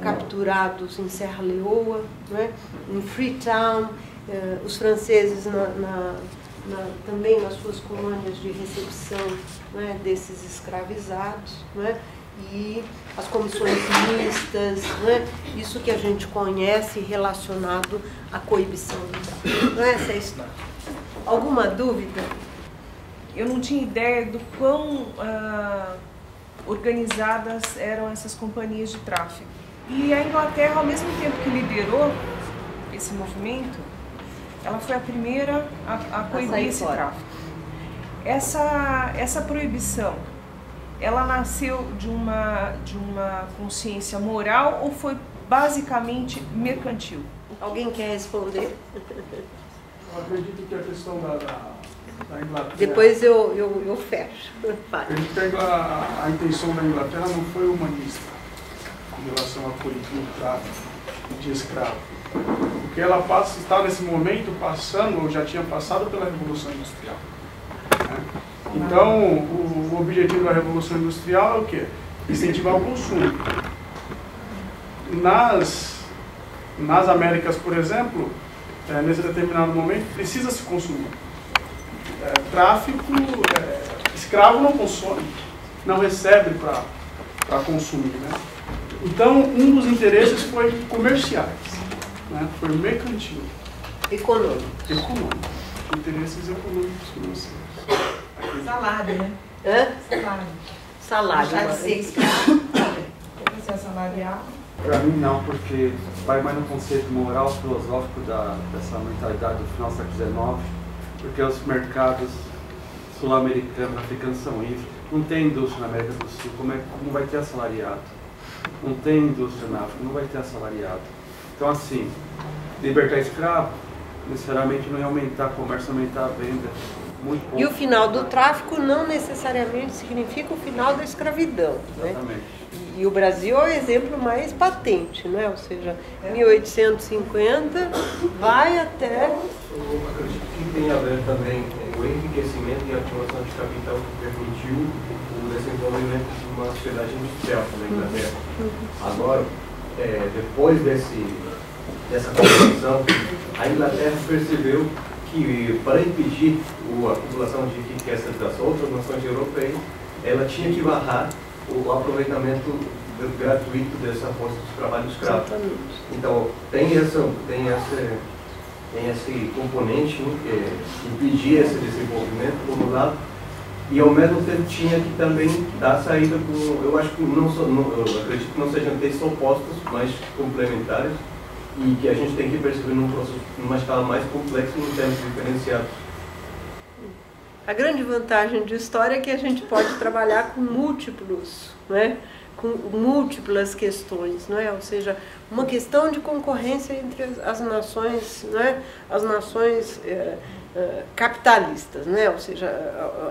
Capturados em Serra Leoa, né? Em Freetown, os franceses também nas suas colônias de recepção, né? Desses escravizados, né? E as comissões mistas, né? Isso que a gente conhece relacionado à coibição do tráfico. Essa é a história. Alguma dúvida? Eu não tinha ideia do quão organizadas eram essas companhias de tráfico. E a Inglaterra, ao mesmo tempo que liderou esse movimento, ela foi a primeira a coibir esse tráfico. Essa proibição, ela nasceu de uma consciência moral ou foi basicamente mercantil? Alguém quer responder? Eu acredito que a questão da Inglaterra... Depois eu fecho. Acredito que a intenção da Inglaterra não foi humanista em relação a proibir o tráfico de escravos. Porque ela está nesse momento passando, ou já tinha passado pela Revolução Industrial. Né? Então, o objetivo da Revolução Industrial é o quê? Incentivar o consumo. Nas Américas, por exemplo, nesse determinado momento, precisa se consumir. Tráfico, escravo não consome, não recebe para consumir. Né? Então, um dos interesses foi comerciais, né? Foi mercantil. Econômico. Interesses econômicos financeiros. Salário, né? Hã? Salário. Deixar de ser escravo. Quer ser assalariado? Para mim não, porque vai mais no conceito moral, filosófico dessa mentalidade do final do século XIX, porque os mercados sul-americanos, africanos são livres. Não tem indústria na América do Sul, como vai ter assalariado? Não tem indústria na África, não vai ter assalariado. Então assim, libertar escravo, necessariamente não ia aumentar o comércio, aumentar a venda. Muito pouco. E o final do tráfico não necessariamente significa o final da escravidão. Exatamente. Né? E E o Brasil é o exemplo mais patente, né? Ou seja, 1850 vai até... Eu acredito que tem a ver também o enriquecimento e a acumulação de capital que permitiu o desenvolvimento de uma sociedade industrial na Inglaterra. Agora, depois dessa conversão, a Inglaterra percebeu que para impedir a acumulação de riqueza das outras nações europeias, ela tinha que barrar o aproveitamento gratuito dessa força de trabalho escravo. Então, tem esse componente, impedir esse desenvolvimento, por um lado, e ao mesmo tempo tinha que também dar saída com, eu acho que eu acredito que não sejam textos opostos, mas complementares, e que a gente tem que perceber numa escala mais complexa e em termos diferenciados. A grande vantagem de história é que a gente pode trabalhar com múltiplos, né? Com múltiplas questões, não é? Ou seja, uma questão de concorrência entre as nações, né? As nações capitalistas, né? Ou seja,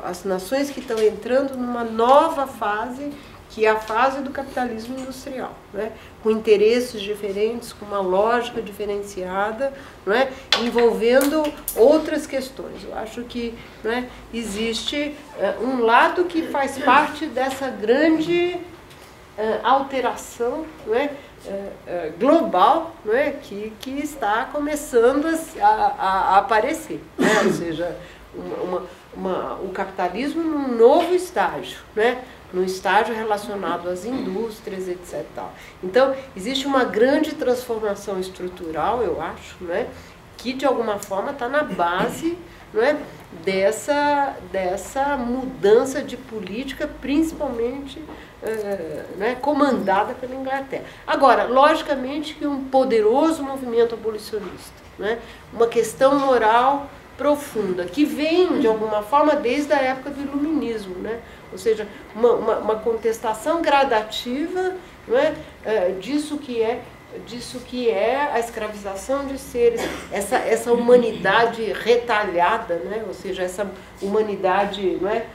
as nações que estão entrando numa nova fase, que é a fase do capitalismo industrial, né? Com interesses diferentes, com uma lógica diferenciada, não é? Envolvendo outras questões. Eu acho que, não é, existe um lado que faz parte dessa grande alteração, não é, global, não é, que está começando a aparecer, né? Ou seja, o capitalismo num novo estágio, né? Num estágio relacionado às indústrias, etc. Então, existe uma grande transformação estrutural, eu acho, né, que de alguma forma está na base, não é, dessa mudança de política, principalmente né, comandada pela Inglaterra. Agora, logicamente que um poderoso movimento abolicionista, né, uma questão moral profunda, que vem, de alguma forma, desde a época do Iluminismo, né? Ou seja, uma contestação gradativa, não é? Disso que é a escravização de seres, essa humanidade retalhada, né? Ou seja, essa humanidade, não é?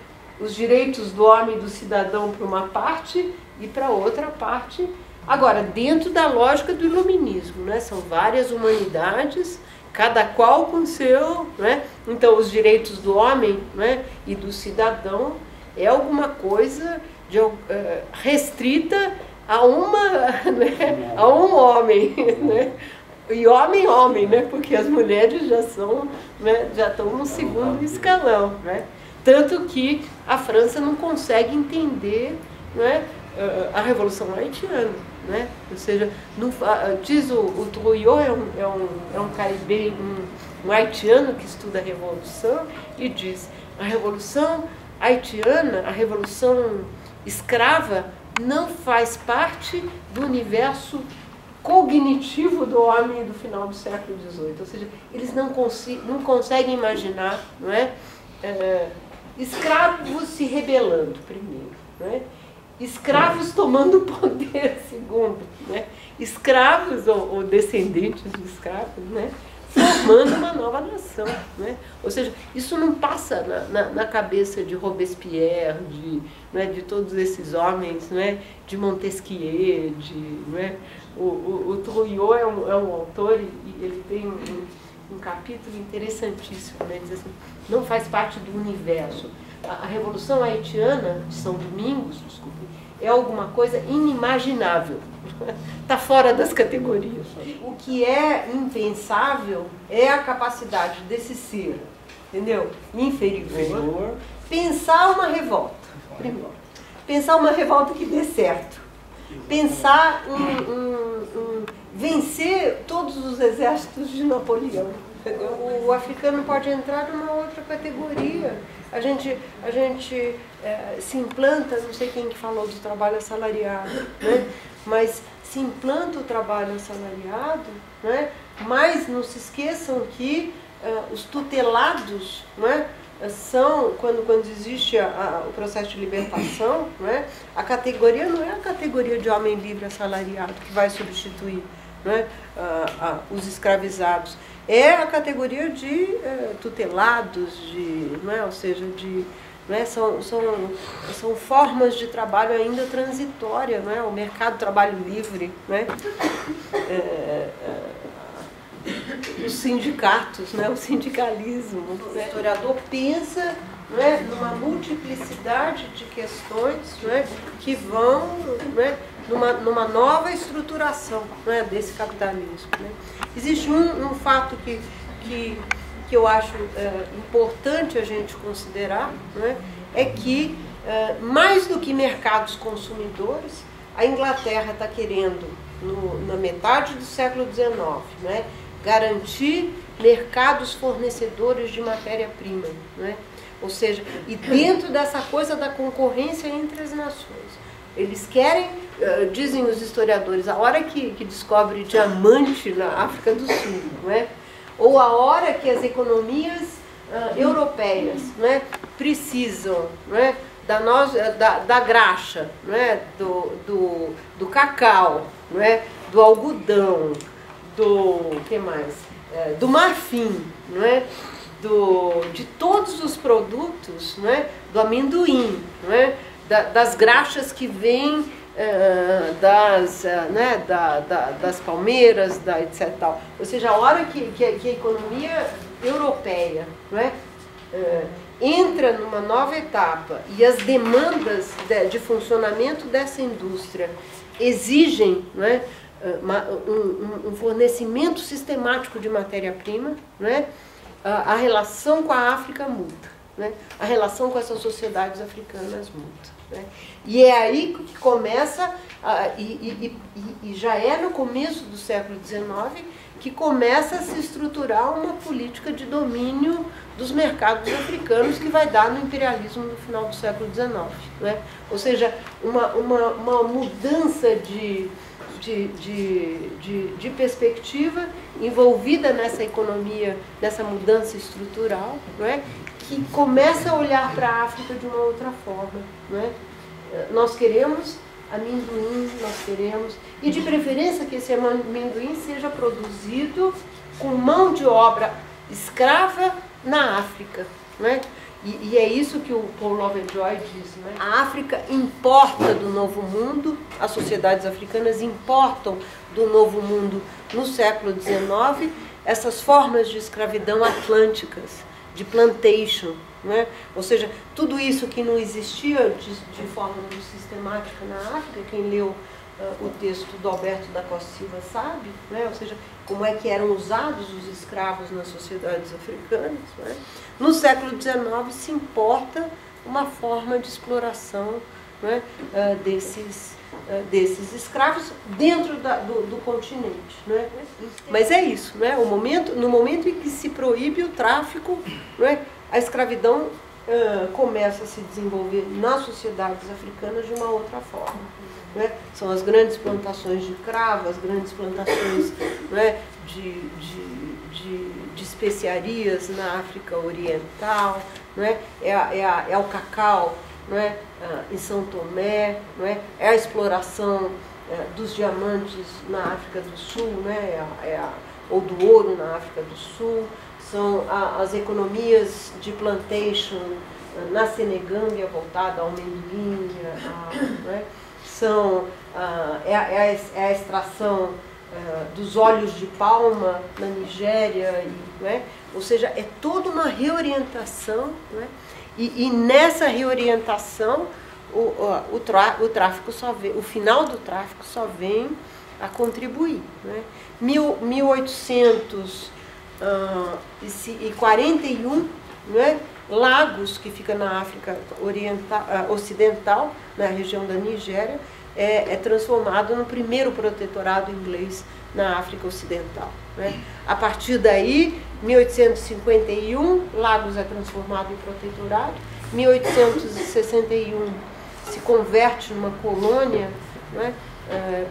Os direitos do homem e do cidadão para uma parte e para outra parte. Agora, dentro da lógica do Iluminismo, né? São várias humanidades, cada qual com seu, né? Então, os direitos do homem, né, e do cidadão é alguma coisa restrita a né, a um homem, né? E homem, né? Porque as mulheres já são, né, já estão no segundo escalão, né? Tanto que a França não consegue entender, né, a Revolução Haitiana, né? Ou seja, diz o Trouillot, é um caribenho, um haitiano que estuda a Revolução, e diz: a Revolução haitiana, a Revolução escrava, não faz parte do universo cognitivo do homem do final do século XVIII. Ou seja, eles não conseguem imaginar, não é? Escravos se rebelando, primeiro, não é? Escravos tomando poder, segundo, né? Escravos ou descendentes de escravos, né? Formando uma nova nação, né? Ou seja, isso não passa na cabeça de Robespierre, né, de todos esses homens, né, de Montesquieu, né? O Trouillot é um autor e ele tem um capítulo interessantíssimo, né? Diz assim: não faz parte do universo. A Revolução Haitiana de São Domingos, desculpe, é alguma coisa inimaginável. Está fora das categorias. O que é impensável é a capacidade desse ser, entendeu? Inferior, pensar uma revolta, primeiro. Pensar uma revolta que dê certo. Pensar em vencer todos os exércitos de Napoleão. O africano pode entrar numa outra categoria. A gente se implanta, não sei quem que falou do trabalho assalariado, né? Mas se implanta o trabalho assalariado, né? Mas não se esqueçam que os tutelados, né, são, quando existe o processo de libertação, né, a categoria não é a categoria de homem livre assalariado que vai substituir, né, os escravizados. É a categoria de tutelados, né, ou seja, né? São formas de trabalho ainda transitórias, né? O mercado do trabalho livre, né? Os sindicatos, né? O sindicalismo. O historiador pensa, né, numa multiplicidade de questões, né, que vão, né, numa nova estruturação, né, desse capitalismo. Né. Existe um fato que eu acho importante a gente considerar, né, é que, mais do que mercados consumidores, a Inglaterra está querendo, na metade do século XIX, né, garantir mercados fornecedores de matéria-prima, né? Ou seja, e dentro dessa coisa da concorrência entre as nações. Eles querem, dizem os historiadores, a hora que descobre diamante na África do Sul, né? Ou a hora que as economias europeias, né, precisam, né, da graxa, né, do cacau, né, do algodão, que mais? Do marfim, né? De todos os produtos, né? Do amendoim, né? Das graxas que vêm das palmeiras, etc. Tal. Ou seja, a hora que a economia europeia, né? Entra numa nova etapa e as demandas de funcionamento dessa indústria exigem, né, um fornecimento sistemático de matéria-prima, né, a relação com a África muda, né, a relação com essas sociedades africanas muda. Né, e é aí que começa, e já é no começo do século XIX, que começa a se estruturar uma política de domínio dos mercados africanos que vai dar no imperialismo no final do século XIX. Né? Ou seja, uma mudança de perspectiva envolvida nessa economia, nessa mudança estrutural, não é? Que começa a olhar para a África de uma outra forma. Não é? Nós queremos amendoim, nós queremos, e de preferência que esse amendoim seja produzido com mão de obra escrava na África. Não é? E é isso que o Paul Lovejoy diz, né? A África importa do Novo Mundo, as sociedades africanas importam do Novo Mundo no século XIX essas formas de escravidão atlânticas, de plantation, né? Ou seja, tudo isso que não existia de forma muito sistemática na África, quem leu o texto do Alberto da Costa Silva sabe, né? Ou seja, como é que eram usados os escravos nas sociedades africanas. Né? No século XIX se importa uma forma de exploração, né, desses escravos dentro do continente. Né? Mas é isso, né? No momento em que se proíbe o tráfico, né, a escravidão começa a se desenvolver nas sociedades africanas de uma outra forma. Né? São as grandes plantações de cravo, as grandes plantações, né, de especiarias na África Oriental, né? É o cacau, né, em São Tomé, né? É a exploração dos diamantes na África do Sul, né? Ou do ouro na África do Sul, são as economias de plantation na Senegâmbia voltada ao amendoim, né? É a extração dos óleos de palma na Nigéria, né? Ou seja, é toda uma reorientação, né? E nessa reorientação o tráfico só vem, o final do tráfico só vem a contribuir. Né? 1841, né? Lagos, que fica na África Ocidental, na região da Nigéria, é transformado no primeiro protetorado inglês na África Ocidental. Né? A partir daí, 1851, Lagos é transformado em protetorado, 1861 se converte numa colônia, né,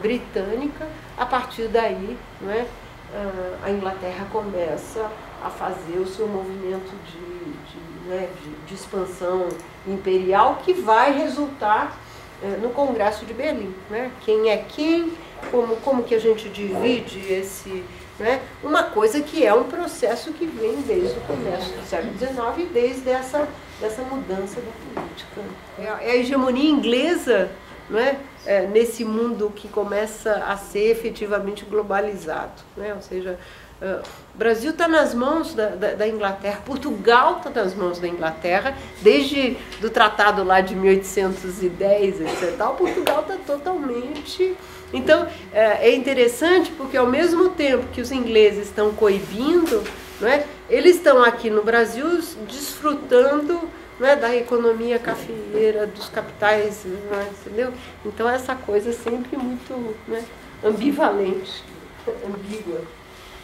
britânica. A partir daí, né, a Inglaterra começa a fazer o seu movimento de expansão imperial, que vai resultar no Congresso de Berlim. Né? Quem é quem, como que a gente divide né? Uma coisa que é um processo que vem desde o começo do século XIX e desde essa mudança da política. É a hegemonia inglesa, não é? Nesse mundo que começa a ser efetivamente globalizado, né? Ou seja, o Brasil está nas mãos da Inglaterra, Portugal está nas mãos da Inglaterra, desde do tratado lá de 1810, etc. Portugal está totalmente... Então, é interessante porque ao mesmo tempo que os ingleses estão coibindo, não é, eles estão aqui no Brasil desfrutando, não é, da economia cafeeira, dos capitais, não é, entendeu? Então, essa coisa é sempre muito, não é, ambivalente, ambígua.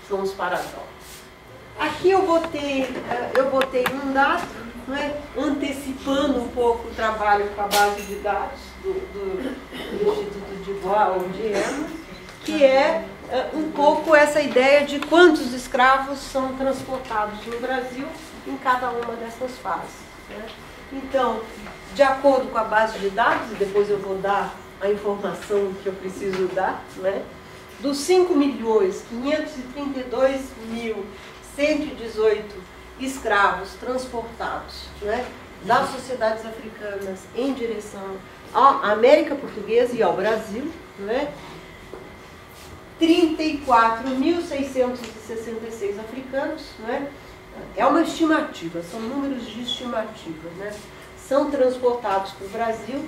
São os paradoxos. Aqui eu botei um dado, não é, antecipando um pouco o trabalho com a base de dados do Instituto de Bois, que é um pouco essa ideia de quantos escravos são transportados no Brasil em cada uma dessas fases, né? Então, de acordo com a base de dados, e depois eu vou dar a informação que eu preciso dar, né? Dos 5.532.118 escravos transportados, né, das sociedades africanas em direção à América Portuguesa e ao Brasil, né, 34.666 africanos, né, é uma estimativa, são números de estimativa, né, são transportados para o Brasil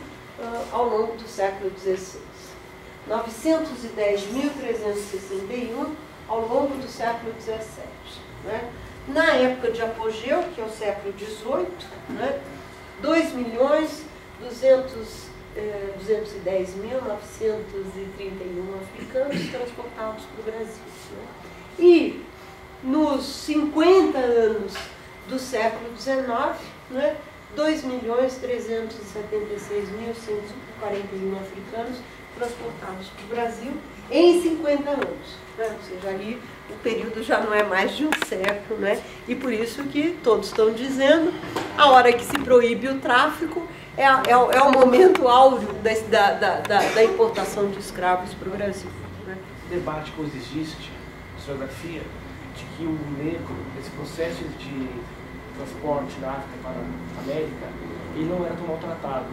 ao longo do século XVI. 910.361 ao longo do século XVII. Né? Na época de apogeu, que é o século XVIII, né? 2.210.931 africanos transportados para o Brasil. Né? E nos 50 anos do século XIX, né? 2.376.141 africanos transportados para o Brasil em 50 anos. Né? Ou seja, aí o período já não é mais de um século, né? E por isso que todos estão dizendo, a hora que se proíbe o tráfico é o momento áureo da importação de escravos para o Brasil. Né? O debate que existe na historiografia de que o negro, esse processo de transporte da África para a América, ele não era tão maltratado.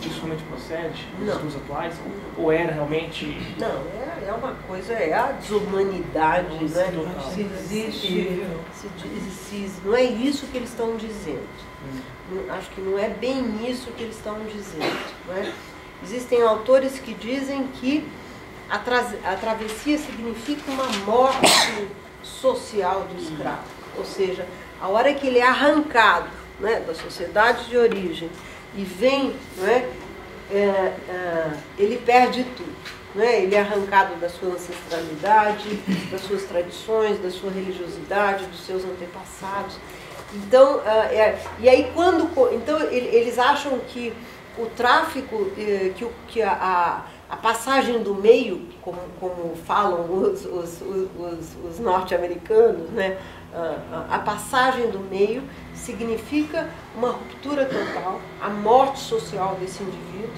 Isso realmente procede nos estudos atuais? Ou era realmente... Não, é uma coisa, é a desumanidade, né? Se existe, não é isso que eles estão dizendo. Acho que não é bem isso que eles estão dizendo. Né? Existem autores que dizem que a travessia significa uma morte social do escravo. Ou seja, a hora que ele é arrancado, né, da sociedade de origem, e vem, não é, ele perde tudo. Não é? Ele é arrancado da sua ancestralidade, das suas tradições, da sua religiosidade, dos seus antepassados. Então, e aí então eles acham que o tráfico, que a passagem do meio, como falam os norte-americanos, né? A passagem do meio significa uma ruptura total, a morte social desse indivíduo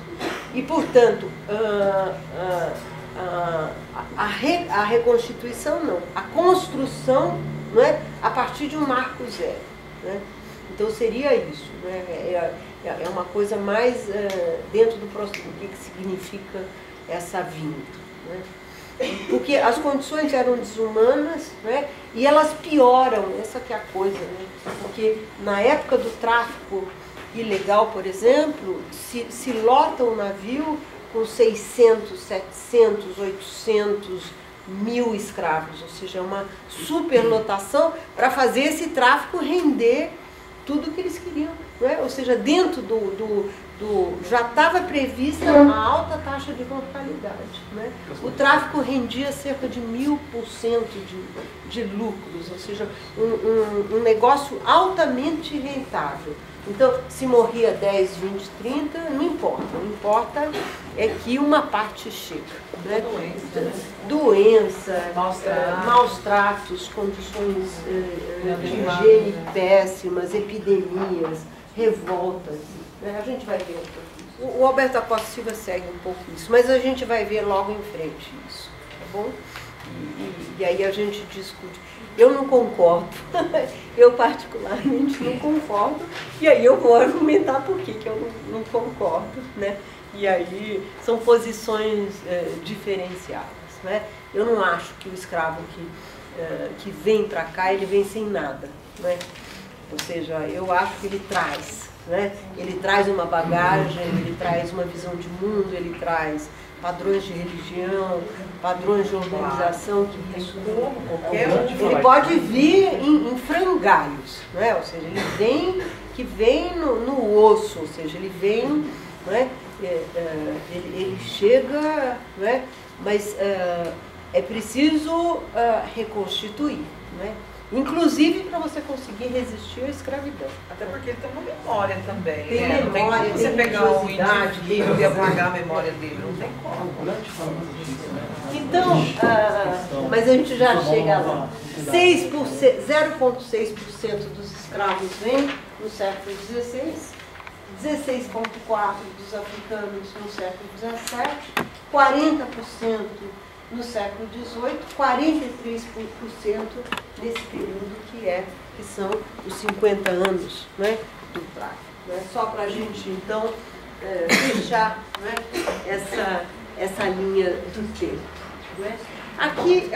e, portanto, a reconstituição não, a construção, não é, a partir de um marco zero. Né? Então seria isso, né? É uma coisa mais dentro do que significa essa vinda. Né? Porque as condições eram desumanas, né? E elas pioram, essa que é a coisa, né? Porque na época do tráfico ilegal, por exemplo, se lota o navio com 600, 700, 800, 1000 escravos, ou seja, uma superlotação para fazer esse tráfico render tudo que eles queriam. Né? Ou seja, dentro já estava prevista a alta taxa de mortalidade. Né? O tráfico rendia cerca de 1000% de lucros, ou seja, um negócio altamente rentável. Então, se morria 10, 20, 30, não importa. O que importa é que uma parte chega. Né? Doença, maus tratos, condições de higiene péssimas, epidemias, revoltas. Né? A gente vai ver um pouco isso. O Alberto Acosta Silva segue um pouco isso, mas a gente vai ver logo em frente isso. Tá bom? E aí a gente discute. Eu não concordo, eu particularmente não concordo, e aí eu vou argumentar por que eu não concordo, né? E aí são posições diferenciadas, né? Eu não acho que o escravo que vem para cá, ele vem sem nada, né? Ou seja, eu acho que ele traz, né? Ele traz uma bagagem, ele traz uma visão de mundo, ele traz padrões de religião, padrões de organização, que isso ele pode vir em frangalhos, né? Ou seja, ele vem no osso, ou seja, ele vem, né? Ele chega, né? Mas é preciso reconstituir, né? Inclusive para você conseguir resistir à escravidão. Até porque ele tem uma memória também. Tem né? memória, Não tem como você tem pegar um curiosidade, indivíduo e apagar a memória dele, não tem como. Então, mas a gente já chega lá. 0,6% dos escravos vêm no século XVI, 16,4% dos africanos no século XVII, 40% no século XVIII, 43% nesse período que são os 50 anos, né, do tráfico. Né? Só para a gente, então, fechar, né, essa linha do tempo. Né? Aqui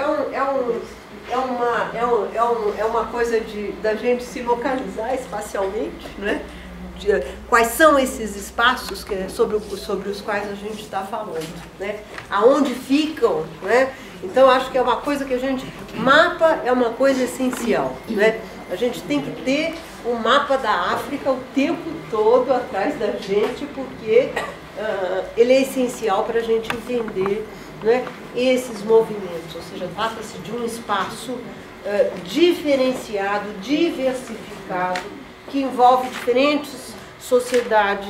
é uma coisa da gente se localizar espacialmente, né? Quais são esses espaços sobre os quais a gente está falando, né? Aonde ficam, né? Então acho que é uma coisa que a gente... Mapa é uma coisa essencial, né? A gente tem que ter um mapa da África o tempo todo atrás da gente, porque ele é essencial para a gente entender, né, esses movimentos. Ou seja, trata-se de um espaço diferenciado, diversificado, que envolve diferentes sociedades,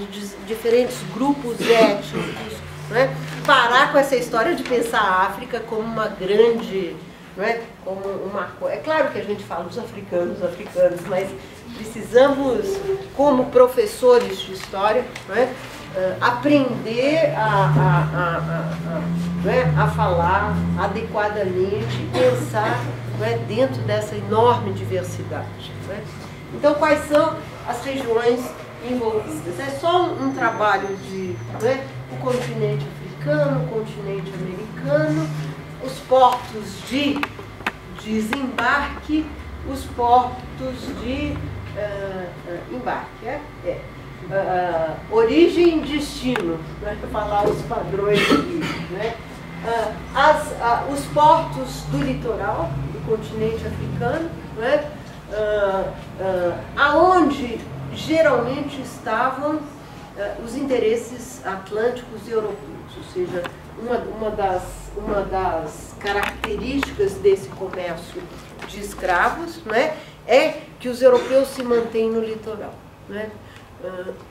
diferentes grupos étnicos, né? Parar com essa história de pensar a África como uma grande, né? Como uma coisa. É claro que a gente fala dos africanos, mas precisamos, como professores de história, né, aprender a falar adequadamente, pensar, né, dentro dessa enorme diversidade. Né? Então, quais são as regiões envolvidas? É só um trabalho de, né, o continente africano, o continente americano, os portos de desembarque, os portos de embarque. Origem e destino, né, para falar os padrões aqui. Né? Os portos do litoral, do continente africano, né? Aonde geralmente estavam os interesses atlânticos e europeus, ou seja, uma das características desse comércio de escravos, né, é que os europeus se mantêm no litoral. Né?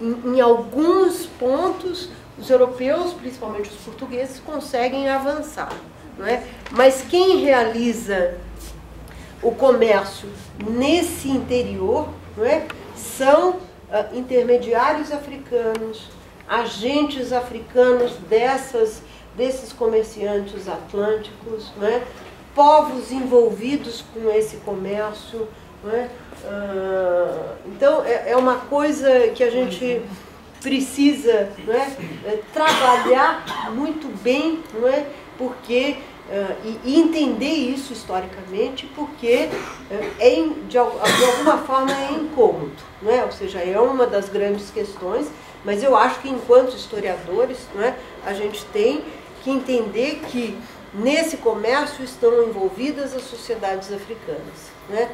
Em alguns pontos, os europeus, principalmente os portugueses, conseguem avançar. Não é? Mas quem realiza o comércio nesse interior, não é, são intermediários africanos, agentes africanos desses comerciantes atlânticos, não é, povos envolvidos com esse comércio. Não é? Então, é uma coisa que a gente precisa, não é, trabalhar muito bem, não é, porque... e entender isso historicamente, porque de alguma forma é incômodo, não é? Ou seja, é uma das grandes questões, mas eu acho que enquanto historiadores, não é, a gente tem que entender que nesse comércio estão envolvidas as sociedades africanas. Né?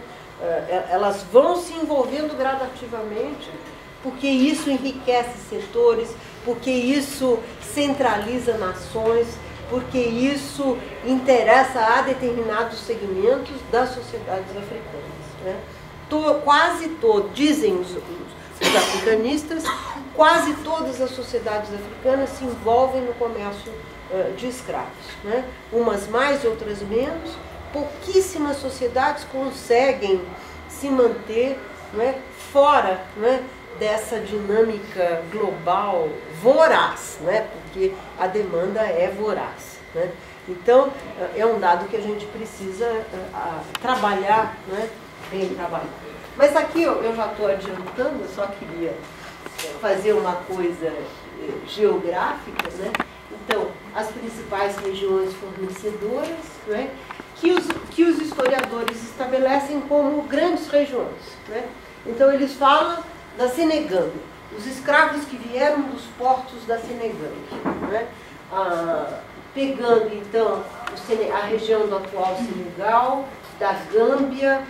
Elas vão se envolvendo gradativamente, porque isso enriquece setores, porque isso centraliza nações, porque isso interessa a determinados segmentos das sociedades africanas. Né? Quase todos, dizem os africanistas, quase todas as sociedades africanas se envolvem no comércio de escravos. Né? Umas mais, outras menos. Pouquíssimas sociedades conseguem se manter, não é, fora, não é, dessa dinâmica global voraz, né? Porque a demanda é voraz. Né? Então, é um dado que a gente precisa trabalhar, né? Bem trabalhado. Mas aqui eu já estou adiantando, eu só queria fazer uma coisa geográfica, né? Então, as principais regiões fornecedoras, né? Que os historiadores estabelecem como grandes regiões, né? Então, eles falam da Senegâmbia, os escravos que vieram dos portos da Senegâmbia, né? Pegando, então, a região do atual Senegal, da Gâmbia,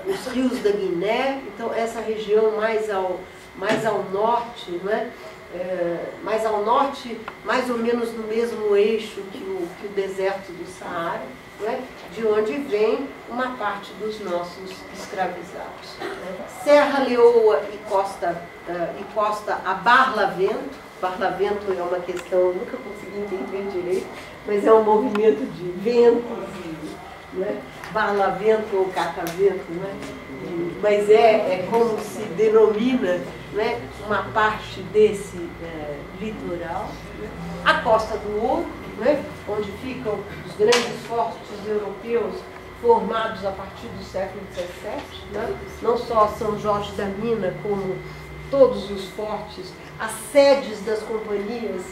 os rios da Guiné, então essa região mais ao norte, né? Mais ao norte, mais ou menos no mesmo eixo que o deserto do Saara, né? De onde vem uma parte dos nossos escravizados. Serra Leoa e costa a Barlavento. Barlavento é uma questão, eu nunca consegui entender direito, mas é um movimento de ventos, né? Barlavento ou catavento, né? Mas é como se denomina, né, uma parte desse litoral. Né? A Costa do Ouro, né, onde ficam os grandes fortes europeus formados a partir do século XVII, né? Não só São Jorge da Mina, como todos os fortes, as sedes das companhias,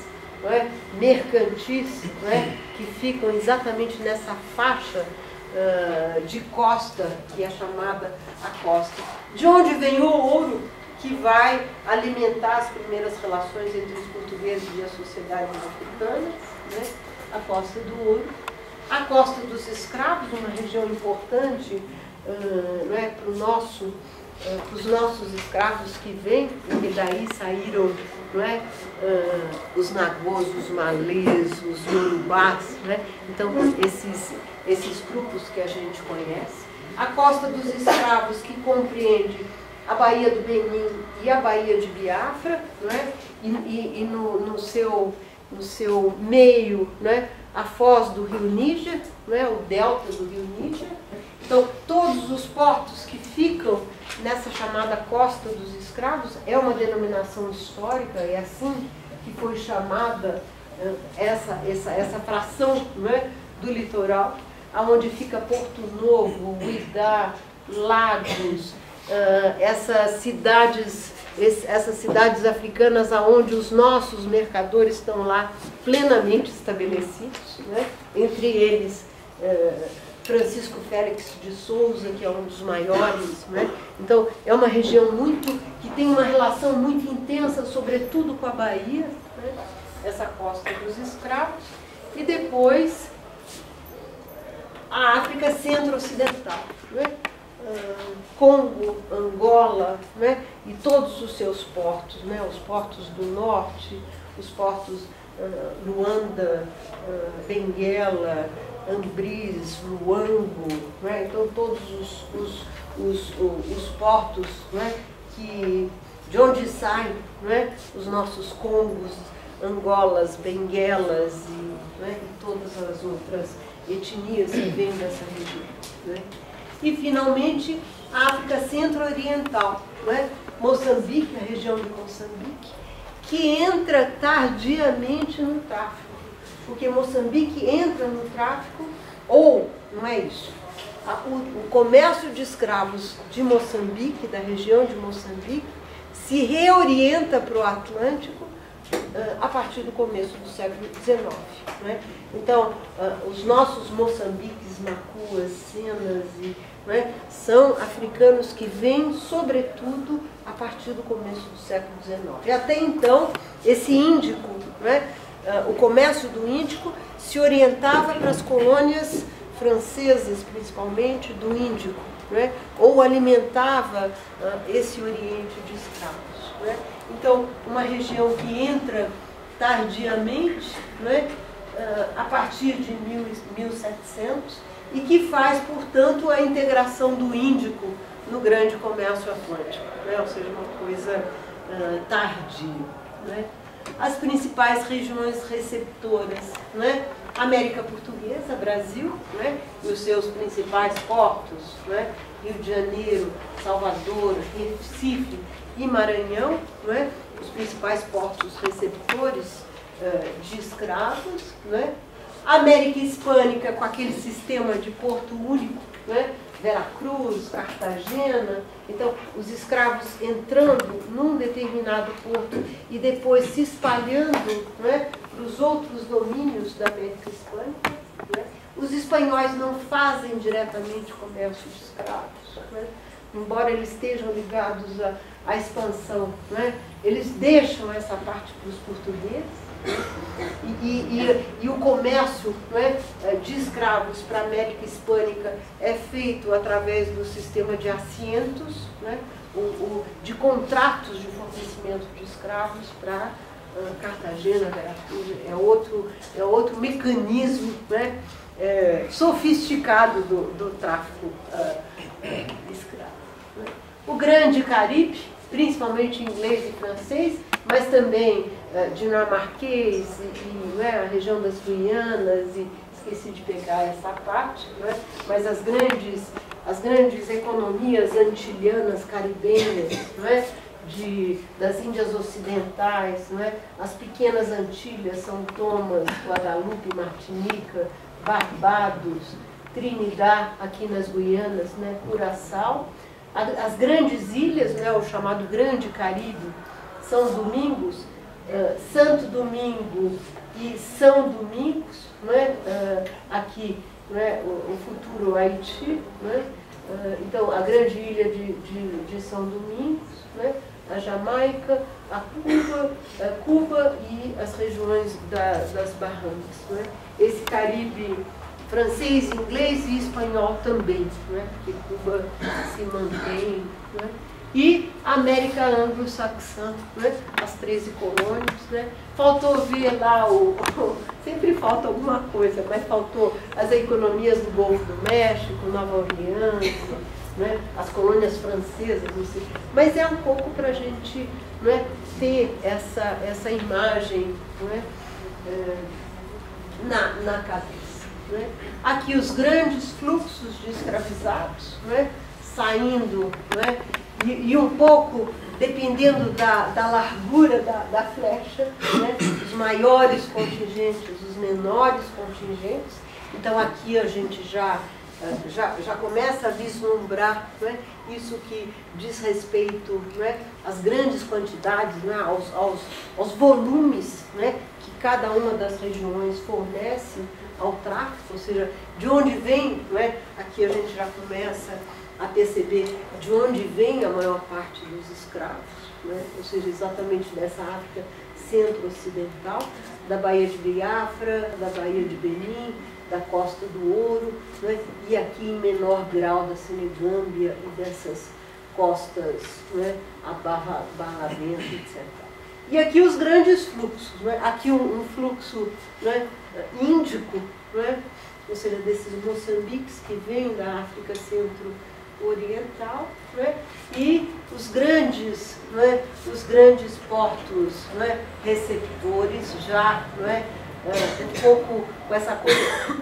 não é, mercantis, não é, que ficam exatamente nessa faixa de costa, que é chamada a costa. De onde vem o ouro que vai alimentar as primeiras relações entre os portugueses e as sociedades africanas, né? A Costa do Ouro. A Costa dos Escravos, uma região importante não é, para os nossos escravos que vêm, porque daí saíram, não é, os nagôs, os malês, os iorubás, né? Então esses grupos que a gente conhece. A Costa dos Escravos, que compreende a Baía do Benin e a Baía de Biafra, não é? E no seu meio, né, a foz do rio Níger, né, o delta do rio Níger. Então, todos os portos que ficam nessa chamada Costa dos Escravos é uma denominação histórica, é assim que foi chamada essa fração, né, do litoral, aonde fica Porto Novo, Uidá, Lagos, essas cidades africanas aonde os nossos mercadores estão lá plenamente estabelecidos, né? Entre eles Francisco Félix de Souza, que é um dos maiores, né? Então é uma região que tem uma relação muito intensa, sobretudo com a Bahia, né? Essa Costa dos Escravos, e depois a África Centro-Ocidental, né? Congo, Angola, né? E todos os seus portos, né? Os portos do norte, os portos Luanda, Benguela, Ambris, Luango, né? Então todos os portos, né? De onde saem, né? Os nossos Congos, Angolas, Benguelas né? E todas as outras etnias que vêm dessa região, né? E, finalmente, a África Centro-Oriental, né? Moçambique, a região de Moçambique, que entra tardiamente no tráfico. Porque Moçambique entra no tráfico, ou, não é isso, o comércio de escravos de Moçambique, da região de Moçambique, se reorienta para o Atlântico a partir do começo do século XIX. Né? Então, os nossos Moçambiques, Macuas, Cenas, né, são africanos que vêm, sobretudo, a partir do começo do século XIX. E até então, esse Índico, né, o comércio do Índico, se orientava para as colônias francesas, principalmente, do Índico, né, ou alimentava esse oriente de escravos. Né? Então, uma região que entra tardiamente, né, a partir de 1700, e que faz, portanto, a integração do Índico no grande comércio atlântico, né? Ou seja, uma coisa tardia. Né? As principais regiões receptoras, né? América Portuguesa, Brasil, né? E os seus principais portos, né? Rio de Janeiro, Salvador, Recife e Maranhão, né? Os principais portos receptores de escravos, né? A América Hispânica, com aquele sistema de porto único, né? Veracruz, Cartagena. Então, os escravos entrando num determinado porto e depois se espalhando, né, para os outros domínios da América Hispânica. Né? Os espanhóis não fazem diretamente comércio de escravos, né? Embora eles estejam ligados à expansão, né? Eles deixam essa parte para os portugueses. E o comércio, né, de escravos para a América Hispânica é feito através do sistema de assentos, né, de contratos de fornecimento de escravos para Cartagena, Veracruz. É outro mecanismo, né, sofisticado do tráfico de escravos. Né. O Grande Caribe, principalmente inglês e francês, mas também dinamarquês né, a região das Guianas, e esqueci de pegar essa parte, né, mas as grandes economias antilhanas, caribenhas, né, das Índias Ocidentais, né, as pequenas Antilhas, São Tomás, Guadalupe, Martinica, Barbados, Trinidad, aqui nas Guianas, né, Curaçao, as grandes ilhas, né, o chamado Grande Caribe, São Domingos, Santo Domingo e São Domingos, né, aqui, né, o futuro Haiti, né, então a grande ilha de São Domingos, né, a Jamaica, a Cuba e as regiões das Bahamas. Né. Esse Caribe francês, inglês e espanhol também, né, porque Cuba se mantém. Né. E a América anglo-saxã, né? As 13 colônias. Né? Faltou ver lá, sempre falta alguma coisa, mas faltou as economias do Golfo do México, Nova Orleans, né? As colônias francesas, não sei. Mas é um pouco para a gente, né, ter essa imagem, né, na cabeça. Né? Aqui os grandes fluxos de escravizados, né, saindo, né, e um pouco, dependendo da largura da flecha, né, os maiores contingentes, os menores contingentes. Então aqui a gente já começa a vislumbrar, né, isso que diz respeito, né, às grandes quantidades, né, aos volumes, né, que cada uma das regiões fornece ao tráfico, ou seja, de onde vem, né, aqui a gente já começa a perceber de onde vem a maior parte dos escravos, né? Ou seja, exatamente dessa África centro-ocidental, da Baía de Biafra, da Baía de Benin, da Costa do Ouro, né? E aqui em menor grau da Senegâmbia e dessas costas, né? A Barlavento, etc. E aqui os grandes fluxos, né? Aqui um fluxo, né, índico, né? Ou seja, desses Moçambiques que vêm da África centro-oriental, né? E os grandes, né, portos, né, receptores já, né, um pouco com essa coisa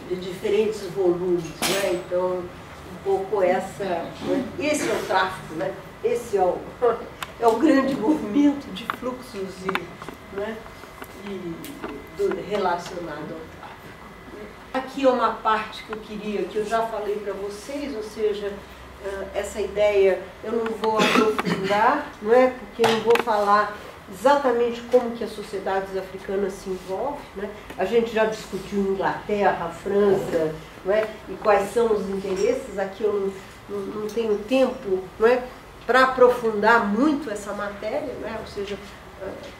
de diferentes volumes, né? Então, um pouco essa, né? Esse é o tráfico, né? Esse é o grande movimento de fluxos né, relacionado ao tráfico. Aqui é uma parte que eu já falei para vocês, ou seja, essa ideia eu não vou aprofundar, não é? Porque eu não vou falar exatamente como que as sociedades africanas se envolvem, né? A gente já discutiu Inglaterra, França, não é? E quais são os interesses. Aqui eu não tenho tempo, não é, para aprofundar muito essa matéria, né? Ou seja,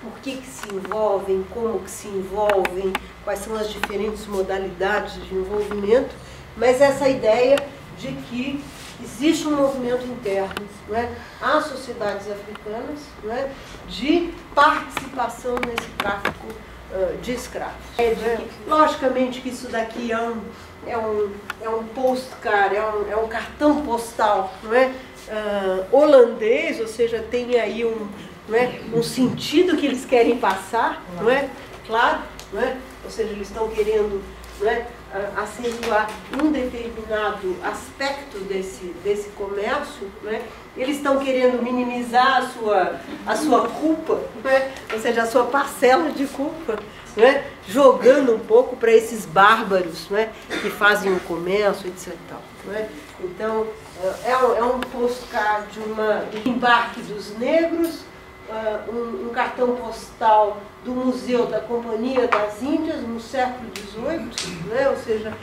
por que se envolvem, como que se envolvem, quais são as diferentes modalidades de envolvimento, mas essa ideia de que existe um movimento interno, né, às sociedades africanas, né, de participação nesse tráfico de escravos. Logicamente que isso daqui é um postcard, é um cartão postal, não é? Holandês, ou seja, tem aí um sentido que eles querem passar, não é? Claro, não é? Ou seja, eles estão querendo, não é, acentuar um determinado aspecto desse comércio, não é? Eles estão querendo minimizar a sua culpa, não é? Ou seja, a sua parcela de culpa, né, jogando um pouco para esses bárbaros, né, que fazem o comércio, etc. Né? Então, é um postcard de do embarque dos negros, um cartão postal do Museu da Companhia das Índias no século XVIII, né? Ou seja,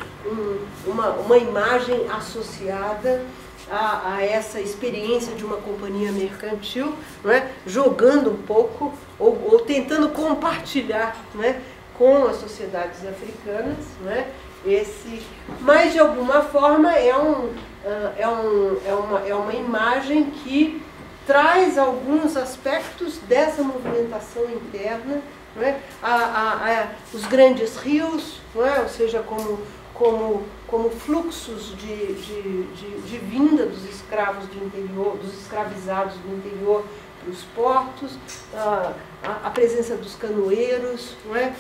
uma imagem associada a essa experiência de uma companhia mercantil, né? Jogando um pouco ou tentando compartilhar, né? Com as sociedades africanas, né? Mas de alguma forma é uma imagem que traz alguns aspectos dessa movimentação interna, não é? Os grandes rios, não é? Ou seja, como fluxos de vinda dos escravos do interior, dos escravizados do interior para os portos, a presença dos canoeiros, não é?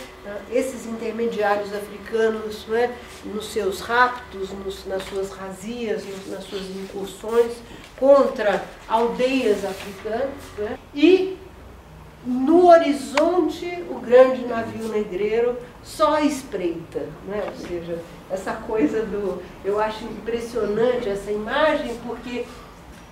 Esses intermediários africanos, não é? Nos seus raptos, nas suas razias, nas suas incursões contra aldeias africanas, não é? E no horizonte o grande navio negreiro só espreita, né? Ou seja, essa coisa eu acho impressionante essa imagem, porque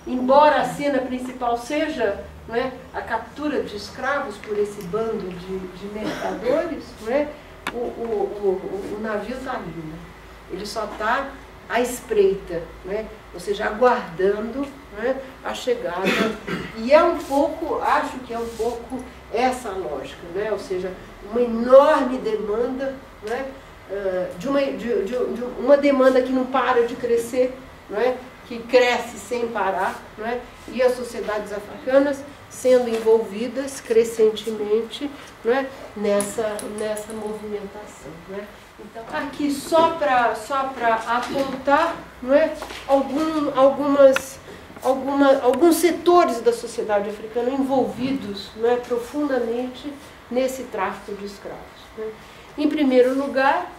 embora a cena principal seja, não é, a captura de escravos por esse bando de mercadores, não é, o navio está ali, né? Ele só está à espreita, né? Ou seja, aguardando, né, a chegada. E é um pouco, acho que é um pouco essa lógica, né? Ou seja, uma enorme demanda, né, de uma demanda que não para de crescer, não é? Que cresce sem parar, não é? E as sociedades africanas sendo envolvidas crescentemente, não é? nessa movimentação. Não é? Então, aqui só para apontar, não é? Alguns setores da sociedade africana envolvidos, não é? Profundamente nesse tráfico de escravos. Não é? Em primeiro lugar,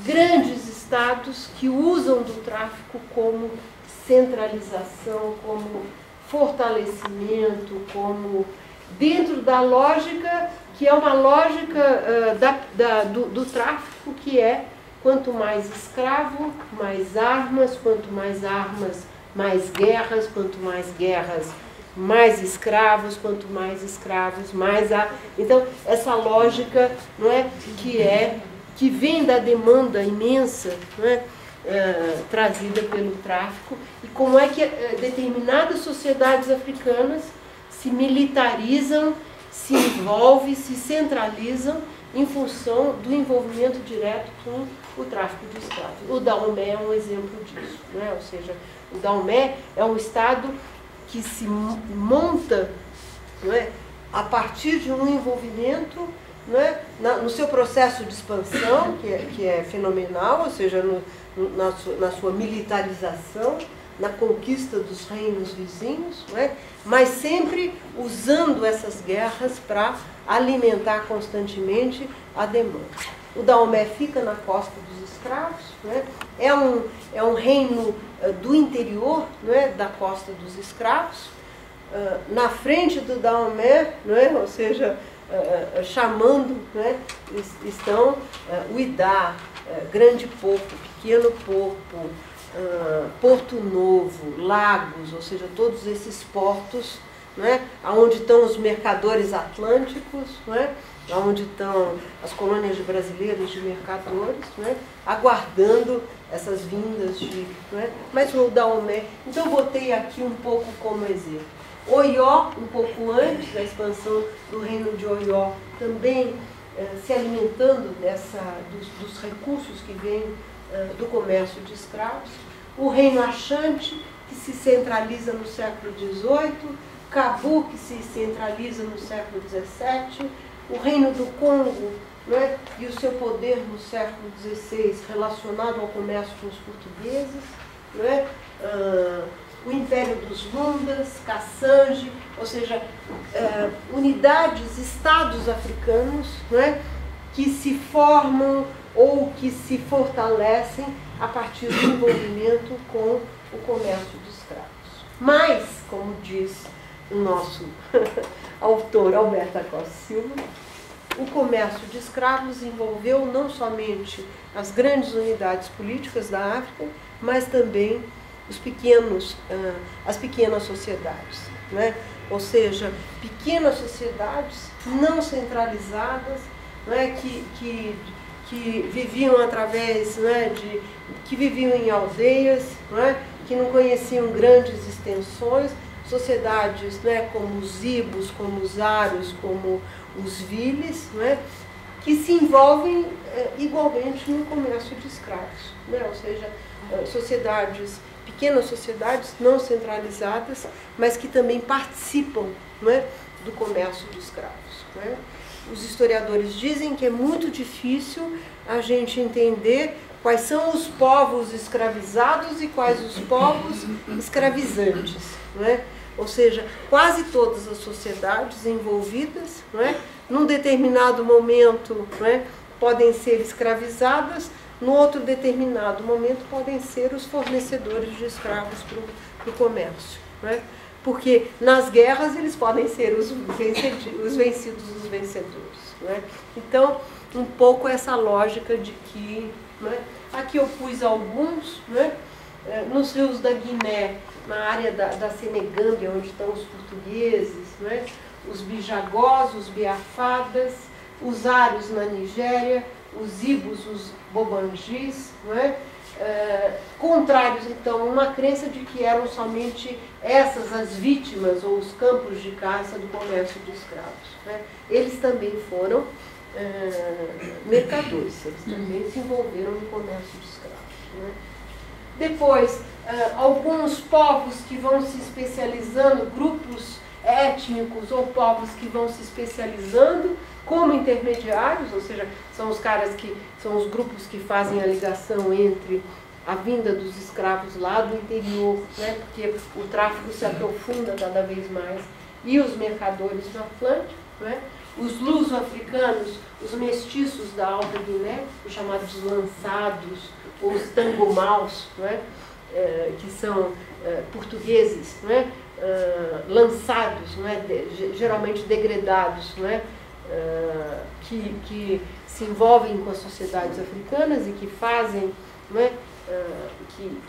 grandes estados que usam do tráfico como centralização, como fortalecimento, como dentro da lógica que é uma lógica do tráfico, que é quanto mais escravo, mais armas, quanto mais armas, mais guerras, quanto mais guerras, mais escravos, quanto mais escravos, mais armas. Então, essa lógica, não é, que vem da demanda imensa, não é, trazida pelo tráfico, e como é que determinadas sociedades africanas se militarizam, se envolvem, se centralizam em função do envolvimento direto com o tráfico de escravos. O Dahomey é um exemplo disso, né? Ou seja, o Dahomey é um estado que se monta, não é, a partir de um envolvimento, não é, no seu processo de expansão, que é fenomenal, ou seja, na sua militarização, na conquista dos reinos vizinhos, não é? Mas sempre usando essas guerras para alimentar constantemente a demanda. O Dahomey fica na costa dos escravos, não é? É um reino do interior, não é? Da costa dos escravos. Na frente do Dahomey, não é? Ou seja, chamando, não é? Estão o Idá, Grande Porto, Pequeno Porto, Porto Novo, Lagos, ou seja, todos esses portos, não é? Onde estão os mercadores atlânticos, não é? Onde estão as colônias de brasileiros de mercadores, não é? Aguardando essas vindas não é? Mas o Dahomey, então eu botei aqui um pouco como exemplo. Oió, um pouco antes da expansão do reino de Oió, também se alimentando dos recursos que vêm do comércio de escravos. O reino Achante, que se centraliza no século XVIII, Cabu, que se centraliza no século XVII, o reino do Congo, não é? E o seu poder no século XVI relacionado ao comércio com os portugueses, não é? O Império dos Lundas, Kassange, ou seja, unidades, estados africanos, não é? Que se formam ou que se fortalecem a partir do envolvimento com o comércio de escravos. Mas, como diz o nosso autor Alberto Acosta Silva, o comércio de escravos envolveu não somente as grandes unidades políticas da África, mas também as pequenas sociedades, né? Ou seja, pequenas sociedades não centralizadas, né? que viviam através, né? que viviam em aldeias, né? Que não conheciam grandes extensões, sociedades, né? Como os ibos, como os aros, como os viles, né? Que se envolvem igualmente no comércio de escravos, né? Ou seja, pequenas sociedades não centralizadas, mas que também participam, né, do comércio de escravos, né? Os historiadores dizem que é muito difícil a gente entender quais são os povos escravizados e quais os povos escravizantes, né? Ou seja, quase todas as sociedades envolvidas, né, num determinado momento, né, podem ser escravizadas, no outro determinado momento podem ser os fornecedores de escravos para o comércio, né? Porque nas guerras eles podem ser os vencidos dos vencedores, né? Então, um pouco essa lógica de que, né, aqui eu pus alguns, né, nos rios da Guiné, na área da Senegâmbia, onde estão os portugueses, né, os bijagós, os biafadas, os aros na Nigéria, os ibos, os bobangis, né? Contrários, então, uma crença de que eram somente essas as vítimas ou os campos de caça do comércio de escravos, né? Eles também foram mercadores, eles também se envolveram no comércio de escravos, né? Depois, alguns povos que vão se especializando, grupos étnicos ou povos que vão se especializando como intermediários, ou seja, são os caras que são os grupos que fazem a ligação entre a vinda dos escravos lá do interior, né, porque o tráfico se aprofunda cada vez mais, e os mercadores no Atlântico, né, os luso-africanos, os mestiços da Alta Guiné, os chamados lançados, ou os tangomaus, né, que são portugueses, né, lançados, né, geralmente degredados, né, que se envolvem com as sociedades africanas e que fazem, né,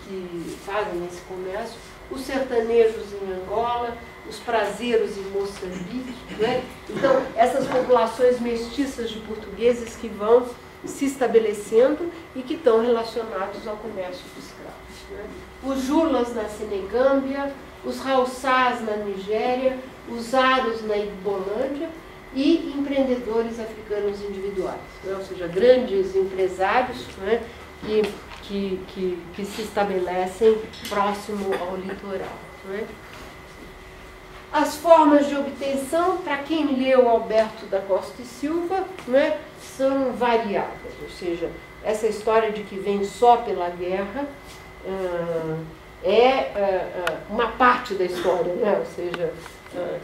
que fazem esse comércio, os sertanejos em Angola, os prazeiros em Moçambique, né? Então, essas populações mestiças de portugueses que vão se estabelecendo e que estão relacionados ao comércio de escravos, né? Os julas na Senegâmbia, os haussás na Nigéria, os aros na Ibolândia e empreendedores africanos individuais, né? Ou seja, grandes empresários, né, que se estabelecem próximo ao litoral, né? As formas de obtenção, para quem leu Alberto da Costa e Silva, né, são variadas, ou seja, essa história de que vem só pela guerra uma parte da história, né? Ou seja,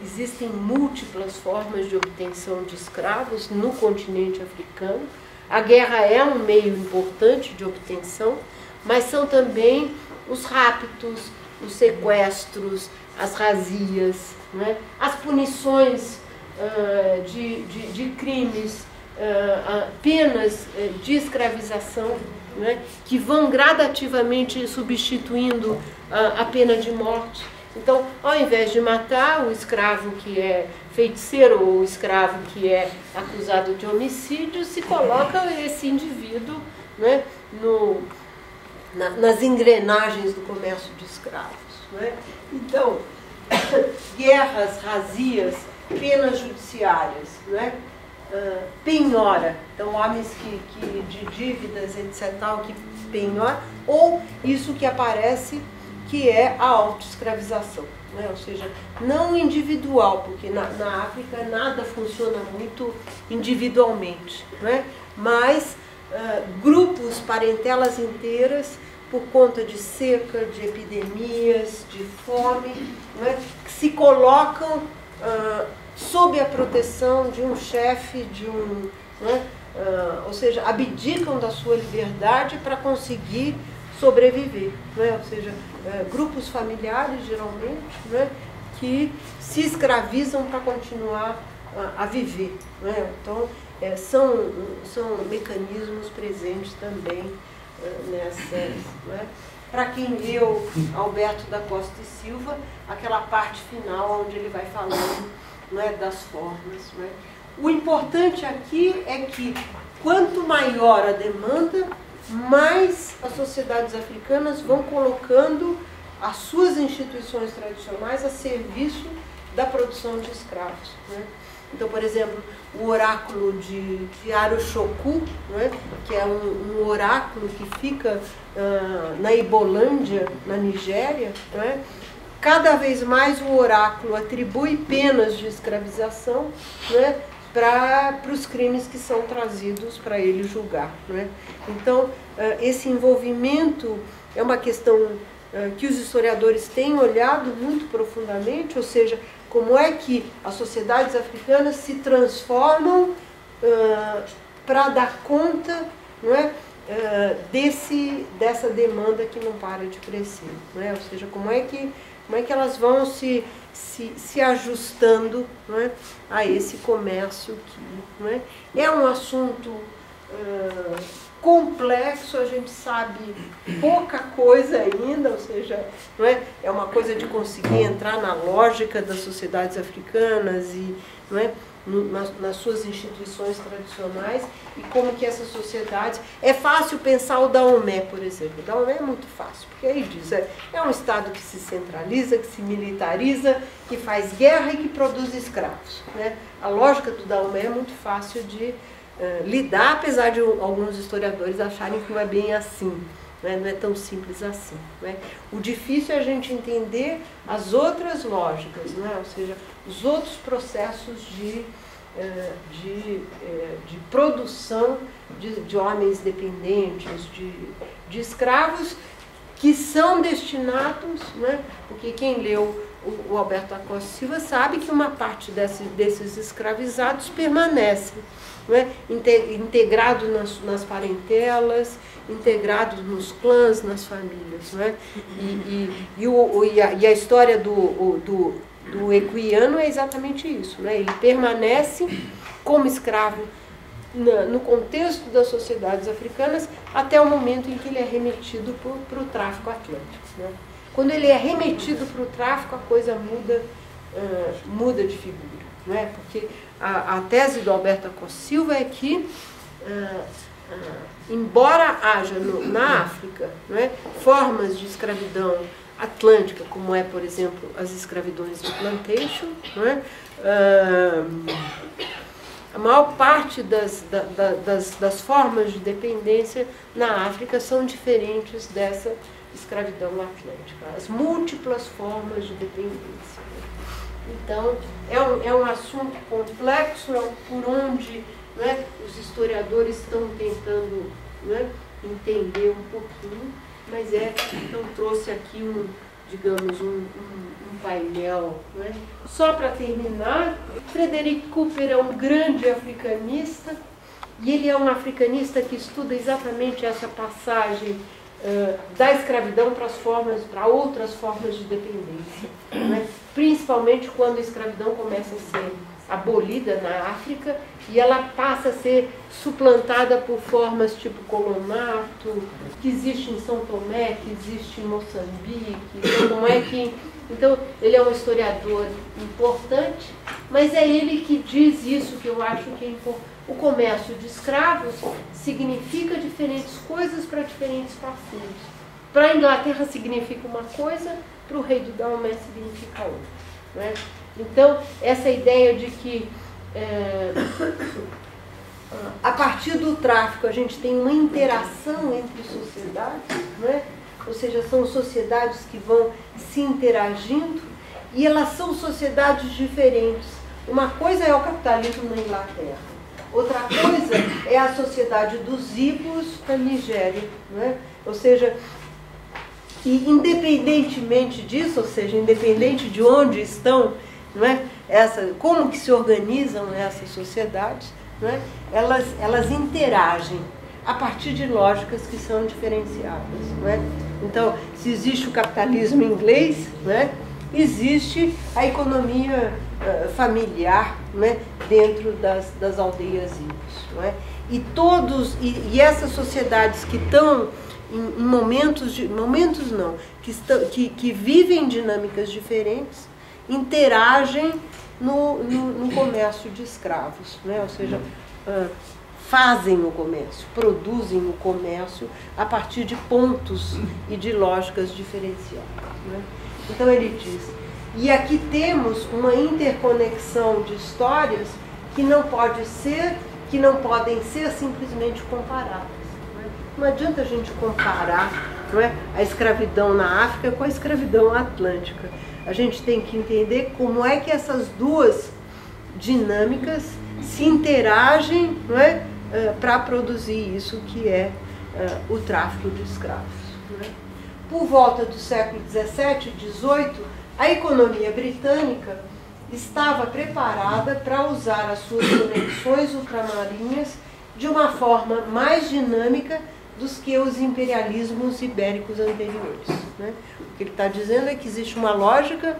existem múltiplas formas de obtenção de escravos no continente africano. A guerra é um meio importante de obtenção, mas são também os raptos, os sequestros, as razias, né? As punições de crimes, penas de escravização, né? Que vão gradativamente substituindo a pena de morte. Então, ao invés de matar o escravo que é feiticeiro ou o escravo que é acusado de homicídio, se coloca esse indivíduo, né, nas engrenagens do comércio de escravos, né? Então, guerras, razias, penas judiciárias, né? Penhora, então homens de dívidas, etc., que penhora, ou isso que aparece, que é a autoescravização, né? Ou seja, não individual, porque na África nada funciona muito individualmente, né? Mas grupos, parentelas inteiras, por conta de seca, de epidemias, de fome, né, que se colocam sob a proteção de um chefe, né, ou seja, abdicam da sua liberdade para conseguir sobreviver, né? Ou seja, grupos familiares, geralmente, né, que se escravizam para continuar a viver, né? Então, são mecanismos presentes também nessa. Né? Para quem leu Alberto da Costa e Silva, aquela parte final onde ele vai falando, não é, das formas. Não é? O importante aqui é que quanto maior a demanda, mais as sociedades africanas vão colocando as suas instituições tradicionais a serviço da produção de escravos. Né? Então, por exemplo, o oráculo de Arushoku, né, que é um oráculo que fica na Ibolândia, na Nigéria, né, cada vez mais o oráculo atribui penas de escravização, né, para os crimes que são trazidos para ele julgar. Né? Então, esse envolvimento é uma questão que os historiadores têm olhado muito profundamente, ou seja, como é que as sociedades africanas se transformam para dar conta, não é, dessa demanda que não para de crescer. Não é? Ou seja, como é que elas vão se ajustando, não é, a esse comércio que, não é? É um assunto complexo, a gente sabe pouca coisa ainda, ou seja, não é? É uma coisa de conseguir entrar na lógica das sociedades africanas e, não é, nas suas instituições tradicionais e como que essas sociedades... É fácil pensar o Dahomey, por exemplo. O Dahomey é muito fácil, porque aí diz, é um Estado que se centraliza, que se militariza, que faz guerra e que produz escravos. Né? A lógica do Dahomey é muito fácil de lidar, apesar de alguns historiadores acharem que não é bem assim, né? Não é tão simples assim. Né? O difícil é a gente entender as outras lógicas, né? Ou seja, os outros processos de produção de homens dependentes, de escravos que são destinados, né? Porque quem leu o Alberto da Costa e Silva sabe que uma parte desses escravizados permanece, né? Integrado nas parentelas, integrados nos clãs, nas famílias. Né? E a história do equiano é exatamente isso. Né? Ele permanece como escravo no contexto das sociedades africanas até o momento em que ele é remetido para o tráfico atlântico. Né? Quando ele é remetido para o tráfico, a coisa muda de figura. Né? Porque a tese do Alberto da Costa e Silva é que, embora haja na África, né, formas de escravidão atlântica, como é, por exemplo, as escravidões de plantation, né, a maior parte das formas de dependência na África são diferentes dessa escravidão atlântica, as múltiplas formas de dependência. Então, é um assunto complexo, é por onde, né, os historiadores estão tentando, né, entender um pouquinho, mas então trouxe aqui digamos, um painel. Né? Só para terminar, Frederick Cooper é um grande africanista, e ele é um africanista que estuda exatamente essa passagem da escravidão para outras formas de dependência, né? Principalmente quando a escravidão começa a ser abolida na África e ela passa a ser suplantada por formas tipo colonato, que existe em São Tomé, que existe em Moçambique. Então, ele é um historiador importante, mas é ele que diz isso que eu acho que é importante. O comércio de escravos significa diferentes coisas para diferentes parceiros. Para a Inglaterra significa uma coisa, para o rei do Dahomey significa outra. Né? Então, essa ideia de que a partir do tráfico a gente tem uma interação entre sociedades, né? Ou seja, são sociedades que vão se interagindo e elas são sociedades diferentes. Uma coisa é o capitalismo na Inglaterra, outra coisa é a sociedade dos Igbos na Nigéria. Né? Ou seja, e independentemente disso, ou seja, independente de onde estão, não é? Como que se organizam essas sociedades, não é? Elas interagem a partir de lógicas que são diferenciadas. Não é? Então, se existe o capitalismo inglês, não é? existe a economia familiar, né, dentro das aldeias índias, não é? E essas sociedades que estão em que vivem dinâmicas diferentes, interagem no comércio de escravos, né? Ou seja, fazem o comércio, produzem o comércio a partir de pontos e de lógicas diferenciadas, né? Então ele diz, e aqui temos uma interconexão de histórias que não podem ser simplesmente comparadas. Não adianta a gente comparar, não é, a escravidão na África com a escravidão atlântica. A gente tem que entender como é que essas duas dinâmicas se interagem, não é, para produzir isso que é o tráfico de escravos. Não é? Por volta do século XVII e XVIII, a economia britânica estava preparada para usar as suas conexões ultramarinhas de uma forma mais dinâmica dos que os imperialismos ibéricos anteriores, né? O que ele está dizendo é que existe uma lógica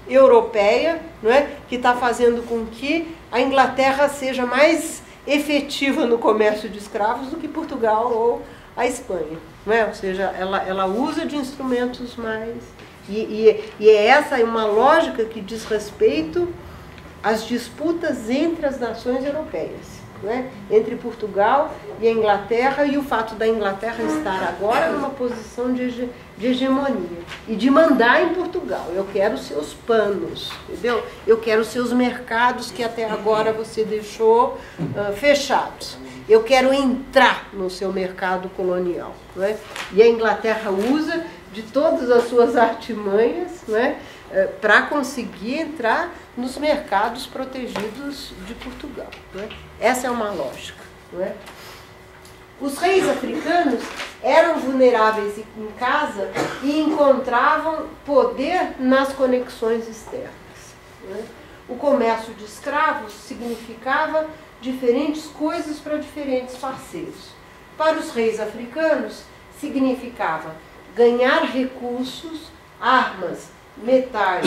europeia, não é, que está fazendo com que a Inglaterra seja mais efetiva no comércio de escravos do que Portugal ou a Espanha, não é? Ou seja, ela usa de instrumentos mais... E essa é uma lógica que diz respeito às disputas entre as nações europeias, né? Entre Portugal e a Inglaterra, e o fato da Inglaterra estar agora numa posição de hegemonia e de mandar em Portugal. Eu quero seus panos, entendeu? Eu quero seus mercados que até agora você deixou fechados. Eu quero entrar no seu mercado colonial, né? E a Inglaterra usa de todas as suas artimanhas, né, para conseguir entrar nos mercados protegidos de Portugal, né? Essa é uma lógica, né? Os reis africanos eram vulneráveis em casa e encontravam poder nas conexões externas, né? O comércio de escravos significava diferentes coisas para diferentes parceiros. Para os reis africanos, significava ganhar recursos, armas, metais,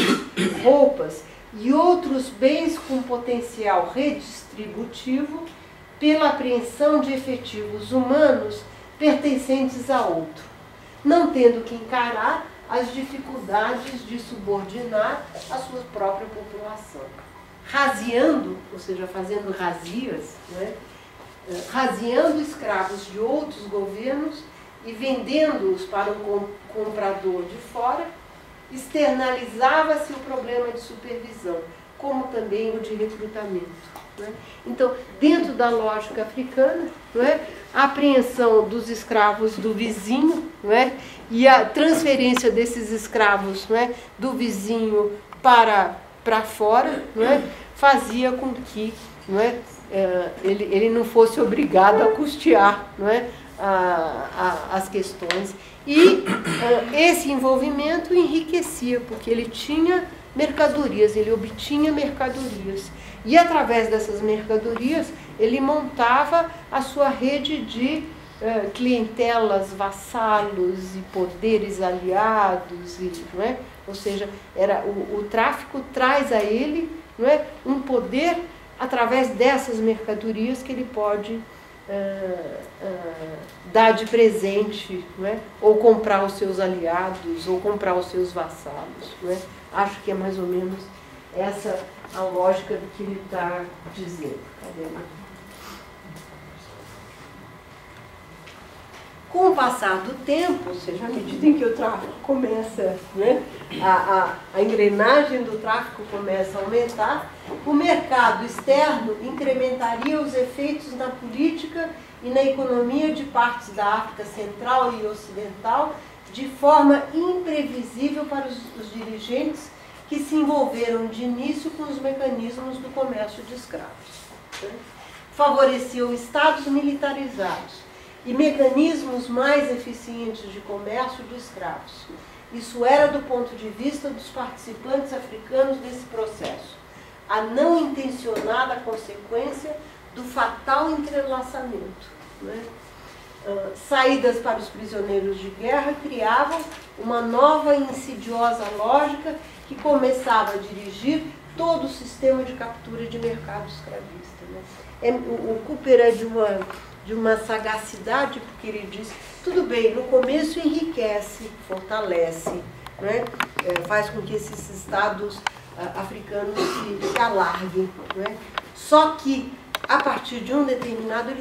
roupas e outros bens com potencial redistributivo pela apreensão de efetivos humanos pertencentes a outro, não tendo que encarar as dificuldades de subordinar a sua própria população. Raziando, ou seja, fazendo razias, né? Raziando escravos de outros governos e vendendo-os para um comprador de fora, externalizava-se o problema de supervisão, como também o de recrutamento, né? Então, dentro da lógica africana, não é, a apreensão dos escravos do vizinho, não é, e a transferência desses escravos, não é, do vizinho para fora, não é, fazia com que, não é, ele não fosse obrigado a custear, não é, as questões. E esse envolvimento enriquecia, porque ele tinha mercadorias, ele obtinha mercadorias. E através dessas mercadorias, ele montava a sua rede de clientelas, vassalos e poderes aliados, não é? Ou seja, o tráfico traz a ele, não é, um poder através dessas mercadorias que ele pode dar de presente, não é? Ou comprar os seus aliados, ou comprar os seus vassalos, não é? Acho que é mais ou menos essa a lógica do que ele está dizendo. Cadê? Com o passar do tempo, ou seja, à medida em que o tráfico começa, né, a engrenagem do tráfico começa a aumentar, o mercado externo incrementaria os efeitos na política e na economia de partes da África Central e Ocidental de forma imprevisível para os dirigentes que se envolveram de início com os mecanismos do comércio de escravos. Favoreciam estados militarizados e mecanismos mais eficientes de comércio de escravos. Isso era do ponto de vista dos participantes africanos desse processo, a não intencionada consequência do fatal entrelaçamento, né? saídas para os prisioneiros de guerra criavam uma nova e insidiosa lógica que começava a dirigir todo o sistema de captura de mercado escravista. Né? O Cooper é de uma sagacidade, porque ele diz, tudo bem, no começo enriquece, fortalece, né? Faz com que esses estados africanos se alarguem. Né? Só que, a partir de um determinado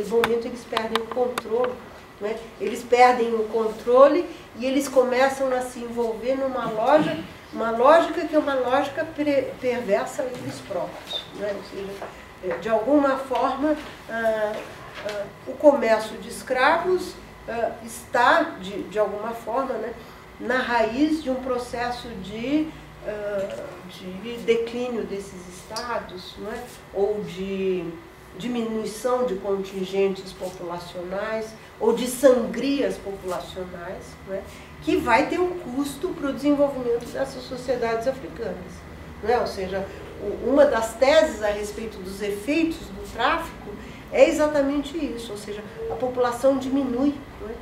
momento, eles perdem o controle. Né? Eles perdem o controle e eles começam a se envolver numa lógica que é uma lógica perversa a eles próprios. Né? Ou seja, de alguma forma, o comércio de escravos está, de alguma forma, né, na raiz de um processo de declínio desses estados, não é? Ou de diminuição de contingentes populacionais, ou de sangrias populacionais, não é? Que vai ter um custo para o desenvolvimento dessas sociedades africanas. Não é? Ou seja, uma das teses a respeito dos efeitos do tráfico é exatamente isso, ou seja, a população diminui, não é?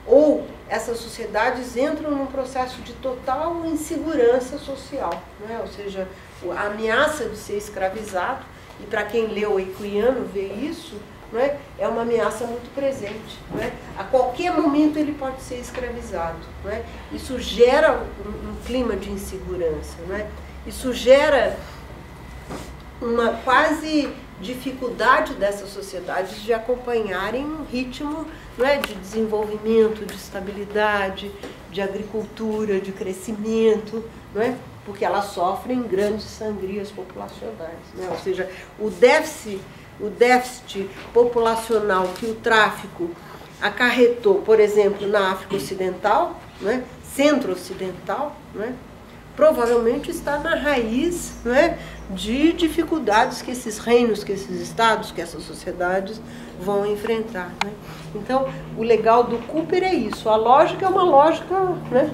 Ou essas sociedades entram num processo de total insegurança social, não é? Ou seja, a ameaça de ser escravizado, e para quem leu o Equiano vê isso, não é? É uma ameaça muito presente. Não é? A qualquer momento ele pode ser escravizado. Não é? Isso gera um clima de insegurança. Não é? Isso gera uma quase dificuldade dessas sociedades de acompanharem um ritmo, não é, de desenvolvimento, de estabilidade, de agricultura, de crescimento, não é? Porque elas sofrem grandes sangrias populacionais. Né? Ou seja, o déficit populacional que o tráfico acarretou, por exemplo, na África Ocidental, né, centro-ocidental, né, provavelmente está na raiz, né, de dificuldades que esses reinos, que esses estados, que essas sociedades vão enfrentar. Né? Então, o legal do Cooper é isso. A lógica é uma lógica, né,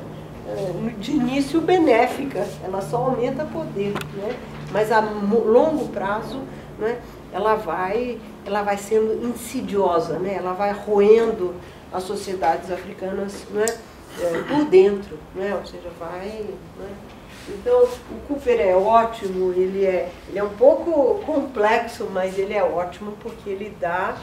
de início benéfica, ela só aumenta poder, né? Mas a longo prazo, né, ela vai sendo insidiosa, né? Ela vai roendo as sociedades africanas, né, por dentro, né? Ou seja, vai... Né? Então, o Cooper é ótimo, ele é um pouco complexo, mas ele é ótimo porque ele dá...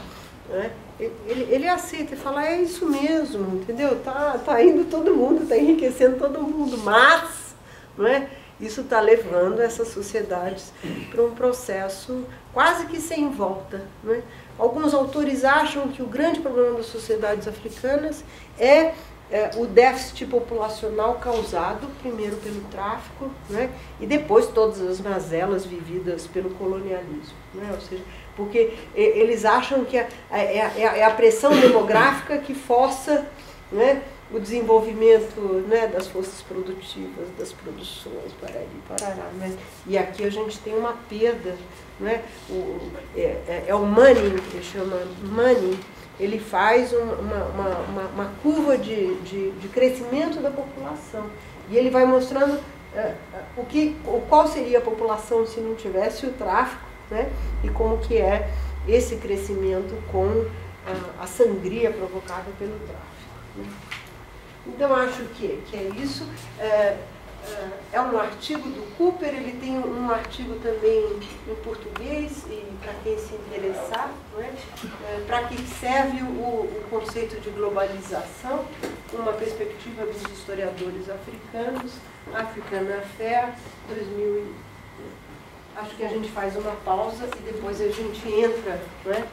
Né? Ele aceita e fala, é isso mesmo, entendeu? Tá indo todo mundo, está enriquecendo todo mundo, mas não é? Isso está levando essas sociedades para um processo quase que sem volta. Não é? Alguns autores acham que o grande problema das sociedades africanas é o déficit populacional causado primeiro pelo tráfico, né? E depois todas as mazelas vividas pelo colonialismo. Né? Ou seja, porque eles acham que é a pressão demográfica que força, né, o desenvolvimento, né, das forças produtivas, das produções, parará. Né? E aqui a gente tem uma perda. Né? O Manning, que ele chama Manning, ele faz uma curva de crescimento da população. E ele vai mostrando qual seria a população se não tivesse o tráfico, né? E como que é esse crescimento com a sangria provocada pelo tráfico. Né? Então, acho que é isso. É um artigo do Cooper, ele tem um artigo também em português, e para quem se interessar, né? Para que serve o conceito de globalização, uma perspectiva dos historiadores africanos, African Affair, 2000. Acho que a gente faz uma pausa e depois a gente entra, né,